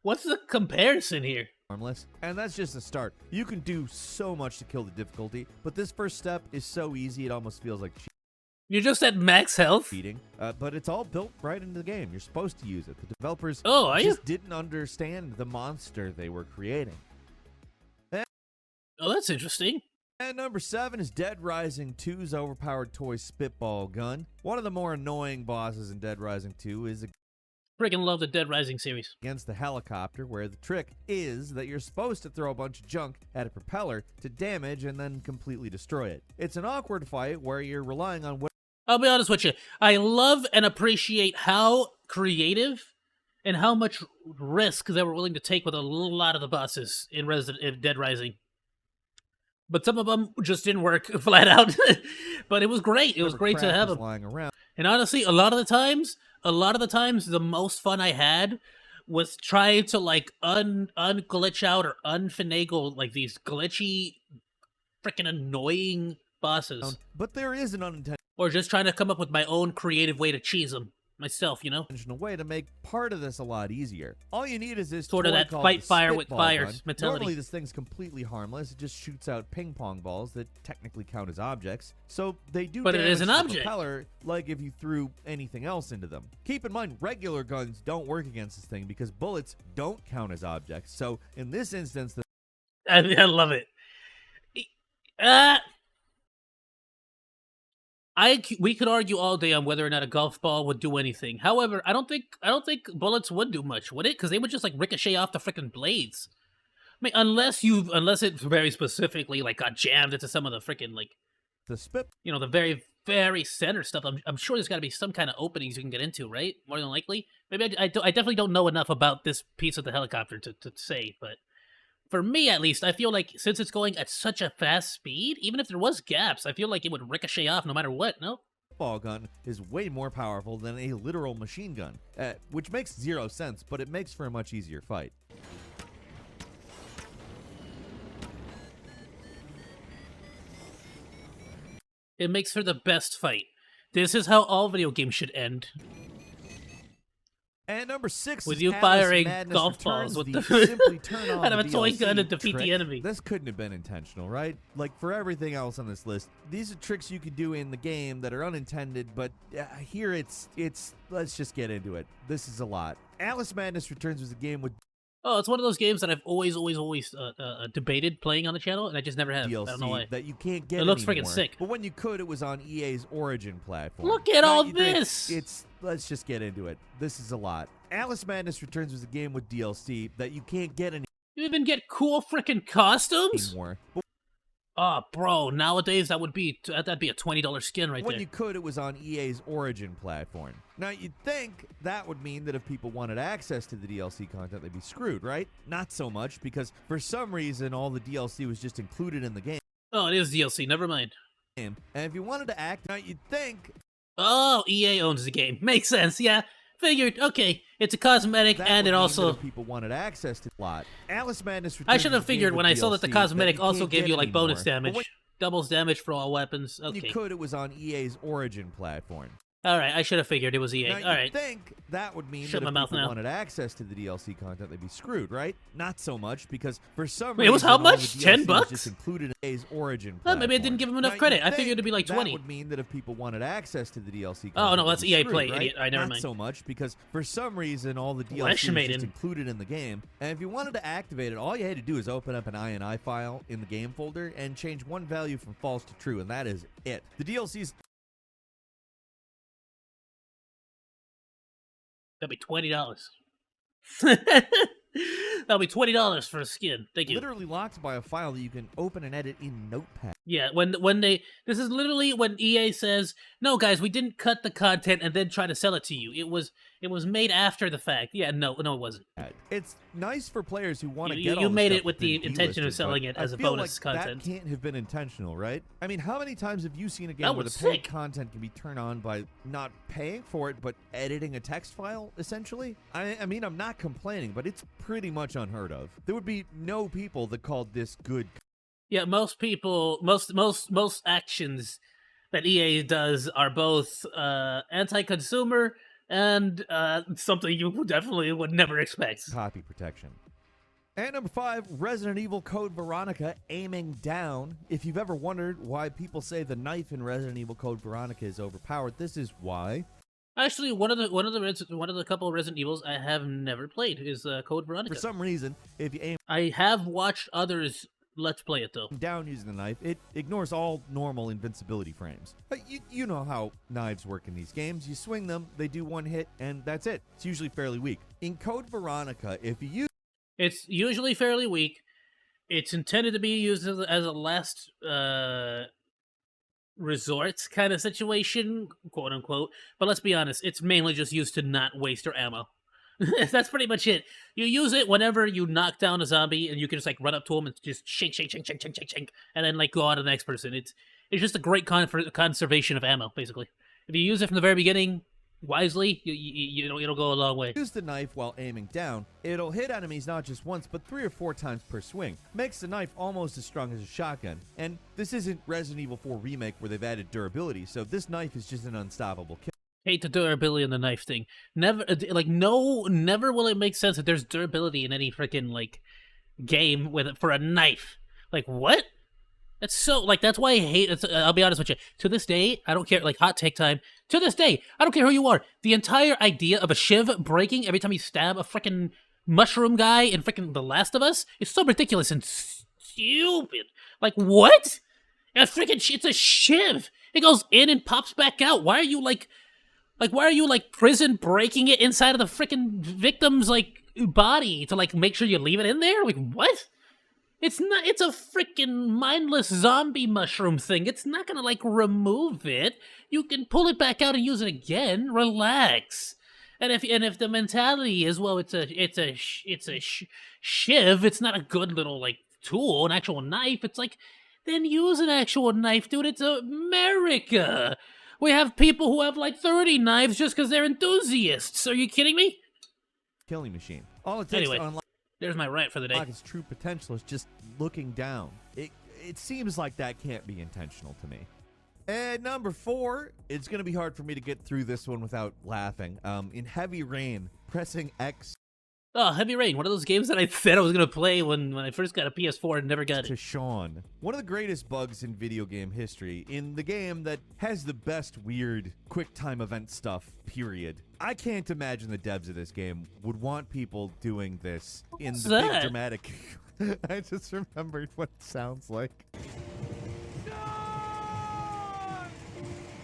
What's the comparison here? harmless. And that's just the start. You can do so much to kill the difficulty, but this first step is so easy it almost feels like You're just at max health? cheating. But it's all built right into the game. You're supposed to use it. The developers Oh, are you? just didn't understand the monster they were creating. Oh, that's interesting. And number 7 is Dead Rising 2's overpowered toy spitball gun. One of the more annoying bosses in Dead Rising 2 is Friggin' love the Dead Rising series. against the helicopter, where the trick is that you're supposed to throw a bunch of junk at a propeller to damage and then completely destroy it. It's an awkward fight where you're relying on what I'll be honest with you. I love and appreciate how creative and how much risk they were willing to take with a lot of the bosses in Dead Rising. But some of them just didn't work flat out. But it was great. It was great to crap have is them. lying around. And honestly, a lot of the times, the most fun I had was trying to like unglitch out or unfinagle like these glitchy, freaking annoying bosses, But there is an unintentional or just trying to come up with my own creative way to cheese them myself. You know, way to make part of this a lot easier. All you need is this Sort of toy that called fight the fire with spitball fire gun. mentality. Normally this thing's completely harmless. It just shoots out ping pong balls that technically count as objects. So they do But it is damage an to the object. propeller like if you threw anything else into them. Keep in mind, regular guns don't work against this thing because bullets don't count as objects. So in this instance, the I love it. We could argue all day on whether or not a golf ball would do anything. However, I don't think bullets would do much, would it? Because they would just like ricochet off the freaking blades. I mean, unless it very specifically like got jammed into some of the freaking like spit the very very center stuff. I'm sure there's got to be some kind of openings you can get into, right? More than likely. Maybe I definitely don't know enough about this piece of the helicopter to say, but. For me, at least, I feel like since it's going at such a fast speed, even if there was gaps, I feel like it would ricochet off no matter what, no? ball gun is way more powerful than a literal machine gun, which makes zero sense, but it makes for a much easier fight. It makes for the best fight. This is how all video games should end. And number 6 With is you Atlas firing Madness golf Returns, balls with the the simply turn on out of the a toy DLC gun to defeat trick. the enemy. This couldn't have been intentional, right? Like for everything else on this list, these are tricks you could do in the game that are unintended, but here it's let's just get into it. This is a lot. Atlas Madness Returns was a game with Oh, it's one of those games that I've always debated playing on the channel, and I just never have. DLC I don't know why. that you can't get It looks anymore. freaking sick. But when you could, it was on EA's Origin platform. Look at Now all you think this! let's just get into it. This is a lot. Atlas Madness Returns was a game with DLC that you can't get You even get cool freaking costumes? anymore. But Oh, bro, nowadays that'd be a $20 skin right when there. you could, it was on EA's Origin platform. Now, you'd think that would mean that if people wanted access to the DLC content, they'd be screwed, right? Not so much, because for some reason, all the DLC was just included in the game. Oh, it is DLC. Never mind. And if you wanted to act, now you'd think Oh, EA owns the game. Makes sense. Yeah, figured. Okay, it's a cosmetic, that and would it mean also. that if people wanted access to the lot. Atlas Madness I Returns should was have a game figured with when I saw that the DLC cosmetic you also can't gave get you like bonus anymore. But damage, doubles damage for all weapons. when you Okay. could, it was on EA's Origin platform. All right, I should have figured it was EA. Now, All you'd right. think that would mean Shut that my if mouth people now. wanted access to the DLC content, they'd be screwed, right? Not so much, because for some Wait, reason, it was how all much? the DLC 10 was bucks? just included in EA's Origin Well, maybe I platform. didn't give him enough Now, credit. you'd I figured it'd be like think 20. That would mean that if people wanted access to the DLC content, Oh, no, they'd that's be EA screwed, Play, right? idiot. Never Not mind. so much, because for some reason, all the DLC Well, was just Maiden. included in the game. And if you wanted to activate it, all you had to do is open up an INI file in the game folder and change one value from false to true, and that is it. The DLCs That'd be $20. That'll be $20 for a skin. Thank you. literally locked by a file that you can open and edit in Notepad. Yeah, when they this is literally when EA says, "No, guys, we didn't cut the content and then try to sell it to you. It was made after the fact." Yeah, no, it wasn't. It's nice for players who want to You get all the made stuff it with that's been the intention of delisted, selling but it as I a feel bonus like content. That can't have been intentional, right? I mean, how many times have you seen a game That where the was paid sick. content can be turned on by not paying for it, but editing a text file, essentially? I mean, I'm not complaining, but it's pretty much unheard of. There would be no people that called this good. Yeah, most people, most actions that EA does are both anti-consumer and something you definitely would never expect. Copy protection. And number 5, Resident Evil Code Veronica aiming down. If you've ever wondered why people say the knife in Resident Evil Code Veronica is overpowered, this is why. Actually, one of the couple of Resident Evils I have never played is Code Veronica. For some reason, if you aim I have watched others Let's Play it though. down using the knife, it ignores all normal invincibility frames. You know how knives work in these games. You swing them, they do one hit, and that's it. It's usually fairly weak. In Code Veronica, if you use It's usually fairly weak. It's intended to be used as a last resort kind of situation, quote unquote. But let's be honest, it's mainly just used to not waste your ammo. That's pretty much it. You use it whenever you knock down a zombie, and you can just like run up to him and just shake, and then like go on to the next person. It's just a great conservation of ammo, basically. If you use it from the very beginning wisely, it'll go a long way. use the knife while aiming down, it'll hit enemies not just once, but 3 or 4 times per swing. Makes the knife almost as strong as a shotgun. And this isn't Resident Evil 4 Remake where they've added durability, so this knife is just an unstoppable kill. Hate the durability on the knife thing. Never will it make sense that there's durability in any freaking like game for a knife. Like what? That's so like that's why I hate it. I'll be honest with you. To this day, I don't care. Like hot take time. To this day, I don't care who you are. The entire idea of a shiv breaking every time you stab a freaking mushroom guy in freaking The Last of Us is so ridiculous and stupid. Like what? It's a shiv. It goes in and pops back out. Why are you like prison breaking it inside of the freaking victim's like body to like make sure you leave it in there? Like what? It's not. It's a freaking mindless zombie mushroom thing. It's not gonna like remove it. You can pull it back out and use it again. Relax. And if the mentality is, well, it's a shiv. It's not a good little like tool, an actual knife. It's like, then use an actual knife, dude. It's America. We have people who have like 30 knives just because they're enthusiasts. Are you kidding me? Killing machine. All it takes Anyway, to unlock there's my rant for the day. its true potential is just looking down. It seems like that can't be intentional to me. And number 4, it's going to be hard for me to get through this one without laughing. In Heavy Rain, pressing X Oh, Heavy Rain, one of those games that I said I was going to play when I first got a PS4 and never got to it. Sean. One of the greatest bugs in video game history, in the game that has the best weird quick time event stuff, period. I can't imagine the devs of this game would want people doing this in the big dramatic... I just remembered what it sounds like.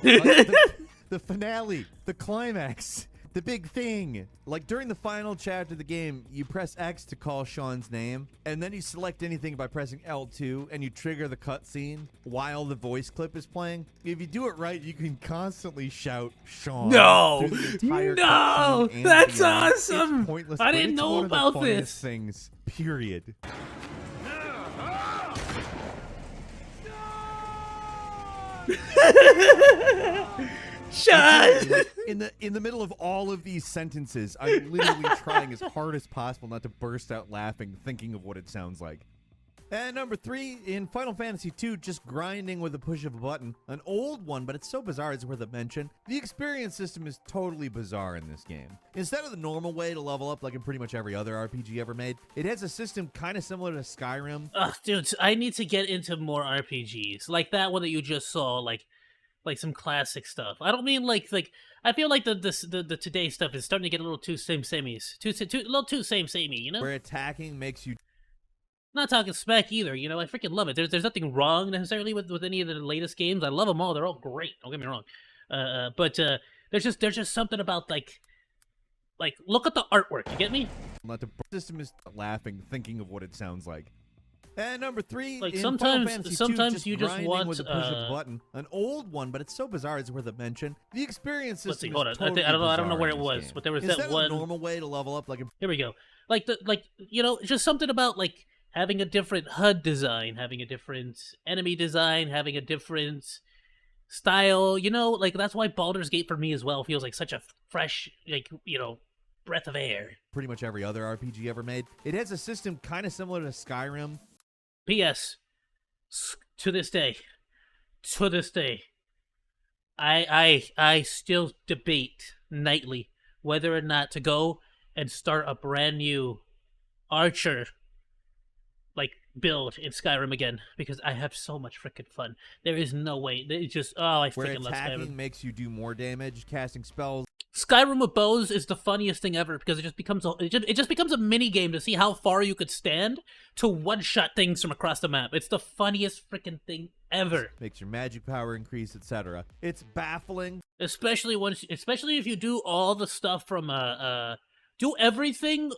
The finale, the climax, the big thing. Like during the final chapter of the game, you press X to call Sean's name, and then you select anything by pressing L2, and you trigger the cutscene while the voice clip is playing. If you do it right, you can constantly shout Sean. No, through the entire no, cutscene and that's beyond. awesome. It's pointless, I but didn't it's know one about of the funniest this. things, period. Sean! Like, in the middle of all of these sentences, I'm literally trying as hard as possible not to burst out laughing, thinking of what it sounds like. And number 3, in Final Fantasy II, just grinding with the push of a button. An old one, but it's so bizarre it's worth a mention. The experience system is totally bizarre in this game. Instead of the normal way to level up like in pretty much every other RPG ever made, it has a system kind of similar to Skyrim. Ugh, dude, I need to get into more RPGs. Like that one that you just saw, like some classic stuff. I don't mean like I feel like the today stuff is starting to get a little too same-samies. A little too same-samey, you know? Where attacking makes you Not talking spec either, you know. I freaking love it. There's nothing wrong necessarily with any of the latest games. I love them all. They're all great. Don't get me wrong. But there's just something about like look at the artwork. You get me? let the system is laughing, thinking of what it sounds like. And number 3, Like in sometimes Final Fantasy sometimes II, you just grinding want with the push of a button. An old one, but it's so bizarre it's worth a mention. The experience let's see. system Hold on. is totally I don't know bizarre where in it this was, game. but there was Instead that of one. the normal way to level up, like Here we go. Like you know, just something about like having a different HUD design, having a different enemy design, having a different style. You know, like that's why Baldur's Gate for me as well feels like such a fresh, like, you know, breath of air. pretty much every other RPG ever made. It has a system kind of similar to Skyrim. P.S. To this day, I still debate nightly whether or not to go and start a brand new Archer like build in Skyrim again, because I have so much freaking fun. There is no way. It's just I Where freaking love attacking Skyrim. makes you do more damage, casting spells. Skyrim with bows is the funniest thing ever, because it just becomes a mini game to see how far you could stand to one-shot things from across the map. It's the funniest freaking thing ever. Makes your magic power increase, etc. It's baffling. Especially if you do all the stuff from do everything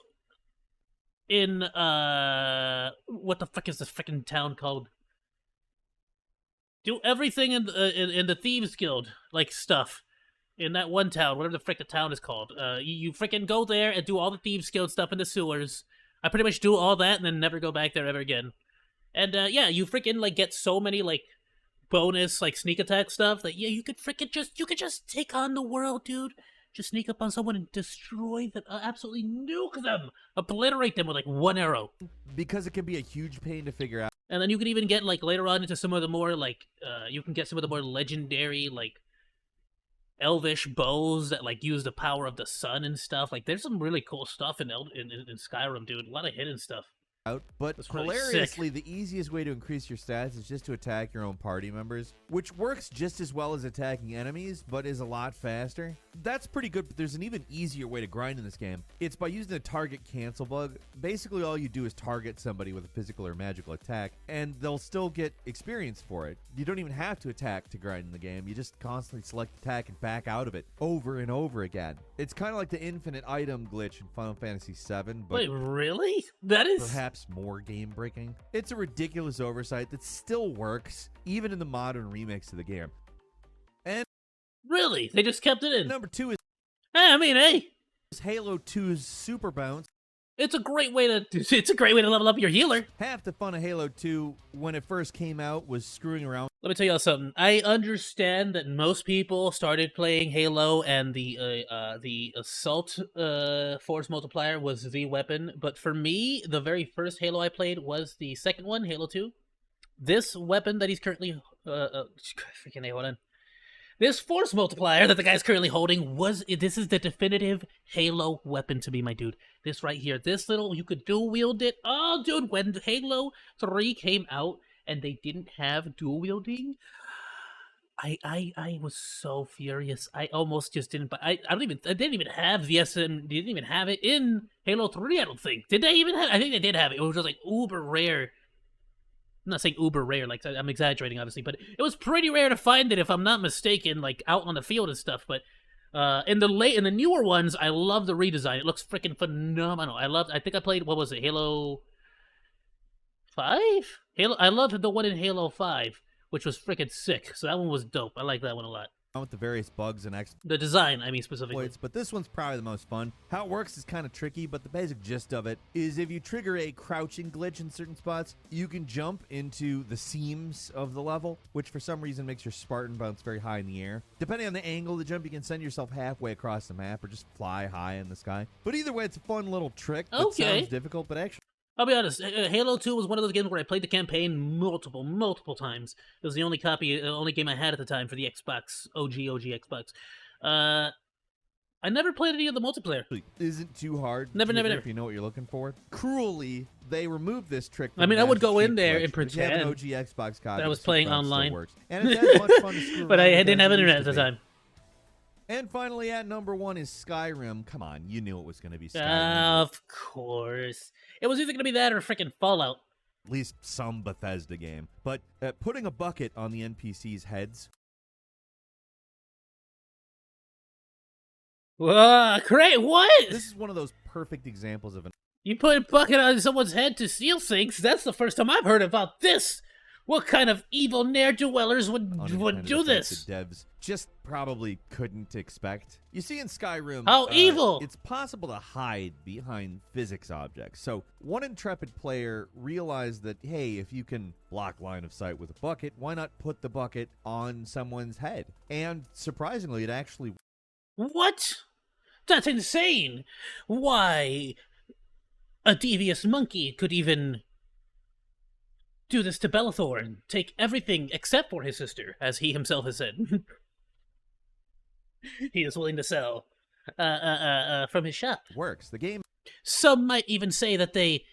in what the fuck is this freaking town called? Do everything in the Thieves Guild like stuff. In that one town, whatever the frick the town is called. You freaking go there and do all the Thieves Guild stuff in the sewers. I pretty much do all that and then never go back there ever again. And yeah, you freaking like get so many like bonus like sneak attack stuff that yeah, you could just take on the world, dude. Just sneak up on someone and destroy them, absolutely nuke them, obliterate them with like one arrow. Because it can be a huge pain to figure out. And then you can even get like later on into some of the more like you can get some of the more legendary like elvish bows that like use the power of the sun and stuff. Like there's some really cool stuff in Skyrim, dude. A lot of hidden stuff. But That's really hilariously, sick. the easiest way to increase your stats is just to attack your own party members, which works just as well as attacking enemies, but is a lot faster. That's pretty good, but there's an even easier way to grind in this game. It's by using the target cancel bug. Basically, all you do is target somebody with a physical or magical attack, and they'll still get experience for it. You don't even have to attack to grind in the game. You just constantly select attack and back out of it over and over again. It's kind of like the infinite item glitch in Final Fantasy VII, but Wait, really? That is perhaps more game-breaking. It's a ridiculous oversight that still works, even in the modern remix of the game. And really? They just kept it in. number 2 is I mean, hey, Halo 2's Super Bounce. it's a great way to level up your healer. Half the fun of Halo 2 when it first came out was screwing around. Let me tell y'all something. I understand that most people started playing Halo and the assault force multiplier was the weapon, but for me, the very first Halo I played was the second one, Halo 2. This weapon that he's currently freaking hold on. This force multiplier that the guy's currently holding this is the definitive Halo weapon to me, my dude. This right here, this little, you could dual wield it. Oh, dude, when Halo 3 came out and they didn't have dual wielding, I was so furious. I almost just didn't. But I didn't even have the SM. They didn't even have it in Halo 3. I don't think. Did they even have? I think they did have it. It was just like uber rare. I'm not saying uber rare, like I'm exaggerating, obviously, but it was pretty rare to find it, if I'm not mistaken, like out on the field and stuff. But in the newer ones, I love the redesign. It looks freaking phenomenal. I think I played, what was it, Halo 5? I loved the one in Halo 5, which was freaking sick. So that one was dope. I like that one a lot. With the various bugs and The design, I mean, specifically. exploits, but this one's probably the most fun. How it works is kind of tricky, but the basic gist of it is if you trigger a crouching glitch in certain spots, you can jump into the seams of the level, which for some reason makes your Spartan bounce very high in the air. Depending on the angle of the jump, you can send yourself halfway across the map or just fly high in the sky. But either way, it's a fun little trick that Okay. sounds difficult, but actually I'll be honest. Halo 2 was one of those games where I played the campaign multiple times. It was the only game I had at the time for the Xbox, OG Xbox. I never played any of the multiplayer. Isn't too hard. Never. If you know what you're looking for. Cruelly, they removed this trick. I mean, I would go in there and and pretend OG Xbox copy that I was playing online. And it's as much fun to screw But I around with didn't as have it used internet at to the be. time. And finally, at number 1 is Skyrim. Come on, you knew it was going to be Skyrim. Of course. It was either going to be that or freaking Fallout. At least some Bethesda game. But putting a bucket on the NPCs' heads. Great, what? This is one of those perfect examples of an You put a bucket on someone's head to steal things? That's the first time I've heard about this. What kind of evil ne'er-do-wellers would do effect this? that devs just probably couldn't expect. You see, in Skyrim, How evil! It's possible to hide behind physics objects. So one intrepid player realized that, hey, if you can block line of sight with a bucket, why not put the bucket on someone's head? And surprisingly, it actually... What? That's insane! Why, a devious monkey could even do this to Bellathor and take everything except for his sister, as he himself has said. He is willing to sell from his shop. works. The game Some might even say that they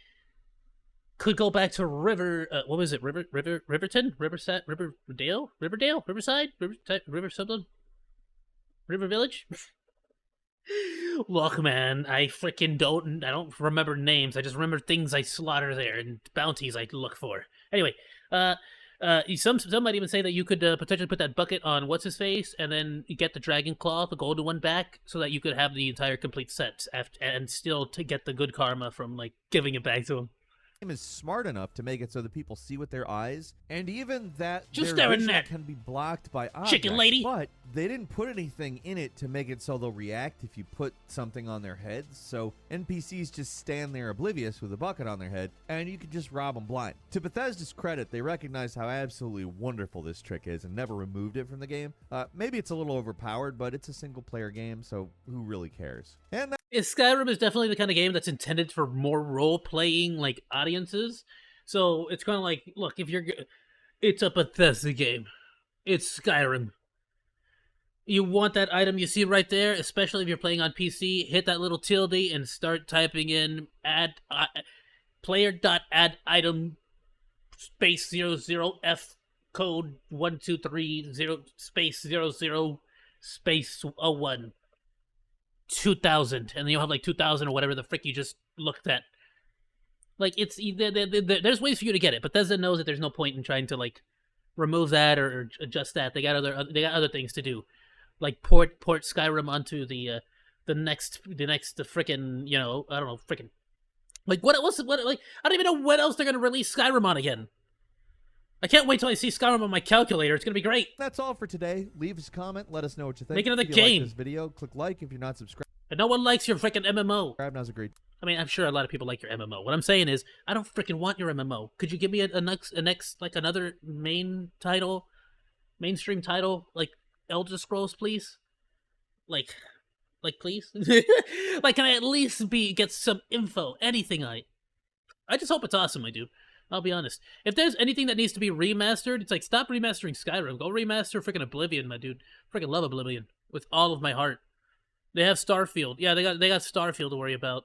could go back to what was it? Riverton? Riverside? Riverdale? Riverside? River something? River Village? Look, man, I don't remember names. I just remember things I slaughter there and bounties I look for. Anyway, some might even say that you could potentially put that bucket on what's his face, and then you get the dragon claw, the golden one, back, so that you could have the entire complete set, and still to get the good karma from like giving it back to him. is smart enough to make it so that people see with their eyes, and even that Just their staring vision at can be blocked by objects. chicken lady. But they didn't put anything in it to make it so they'll react if you put something on their heads. So NPCs just stand there oblivious with a bucket on their head, and you can just rob them blind. To Bethesda's credit, they recognize how absolutely wonderful this trick is and never removed it from the game. Maybe it's a little overpowered, but it's a single-player game, so who really cares? And Skyrim is definitely the kind of game that's intended for more role-playing like audiences. So it's kind of like, look, it's a Bethesda game. It's Skyrim. You want that item you see right there, especially if you're playing on PC, hit that little tilde and start typing in player.add item space 00F code 1230 space 00 space 01 2000, and then you'll have like 2000 or whatever the frick you just looked at. Like, there's ways for you to get it, but Bethesda knows that there's no point in trying to like remove that or adjust that. They got other things to do, like port Skyrim onto the next frickin', I don't know, frickin', like what like I don't even know what else they're gonna release Skyrim on again. I can't wait till I see Skyrim on my calculator. It's gonna be great. that's all for today. Leave us a comment. Let us know what you think. Make another if you game. like this video, click like. If you're not subscribed, And no one likes your frickin' MMO. now's a great I mean, I'm sure a lot of people like your MMO. What I'm saying is, I don't freaking want your MMO. Could you give me a next like another mainstream title, like Elder Scrolls, please? Like please? Like, can I at least get some info? Anything I just hope it's awesome, my dude. I'll be honest. If there's anything that needs to be remastered, it's like, stop remastering Skyrim. Go remaster freaking Oblivion, my dude. Freaking love Oblivion with all of my heart. They have Starfield. Yeah, they got Starfield to worry about.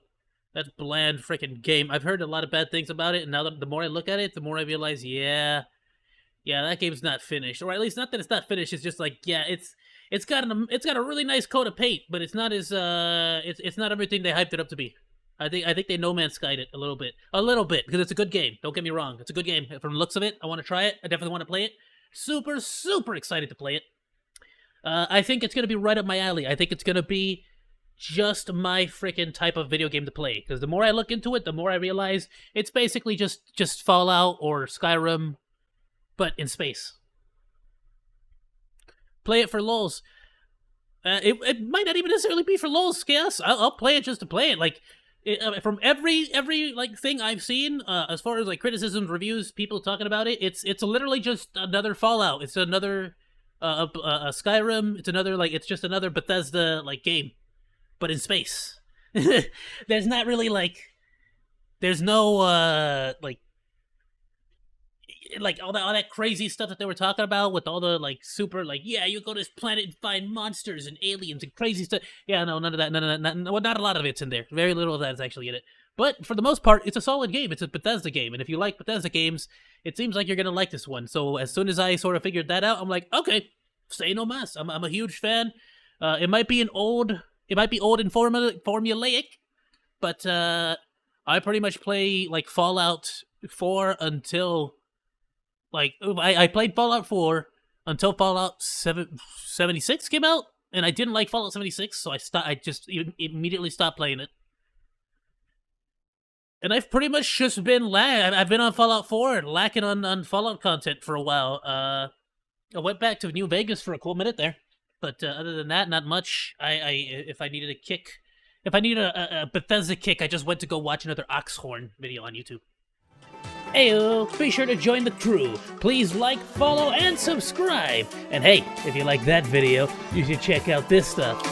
That bland freaking game. I've heard a lot of bad things about it, and now the more I look at it, the more I realize, yeah, that game's not finished. Or at least not that it's not finished. It's just like, yeah, it's got a really nice coat of paint, but it's not as it's not everything they hyped it up to be. I think they No Man's Skied it a little bit, because it's a good game. Don't get me wrong, it's a good game. From the looks of it, I want to try it. I definitely want to play it. Super, super excited to play it. I think it's gonna be right up my alley. I think it's gonna be just my freaking type of video game to play. Because the more I look into it, the more I realize it's basically just Fallout or Skyrim, but in space. Play it for lols. It might not even necessarily be for lols, Chaos. I'll play it just to play it. Like, from every like thing I've seen, as far as like criticisms, reviews, people talking about it, it's literally just another Fallout. It's another a Skyrim. It's just another Bethesda like game, but in space. There's not really like there's no like all that crazy stuff that they were talking about with all the like super like yeah you go to this planet and find monsters and aliens and crazy stuff. Yeah, no, none of that. Well, not a lot of it's in there. Very little of that is actually in it. But for the most part, it's a solid game. It's a Bethesda game, and if you like Bethesda games, it seems like you're gonna like this one. So as soon as I sort of figured that out, I'm like, okay, say no mas. I'm a huge fan. It might be old and formulaic, but I pretty much play like Fallout 4 until like I played Fallout 4 until Fallout 76 came out, and I didn't like Fallout 76, so I just immediately stopped playing it. And I've pretty much just been I've been on Fallout 4 and lacking on Fallout content for a while. I went back to New Vegas for a cool minute there, but other than that, not much. If I needed a kick, if I needed a Bethesda kick, I just went to go watch another Oxhorn video on YouTube. Ayoo, be sure to join the crew. Please like, follow, and subscribe. And hey, if you like that video, you should check out this stuff.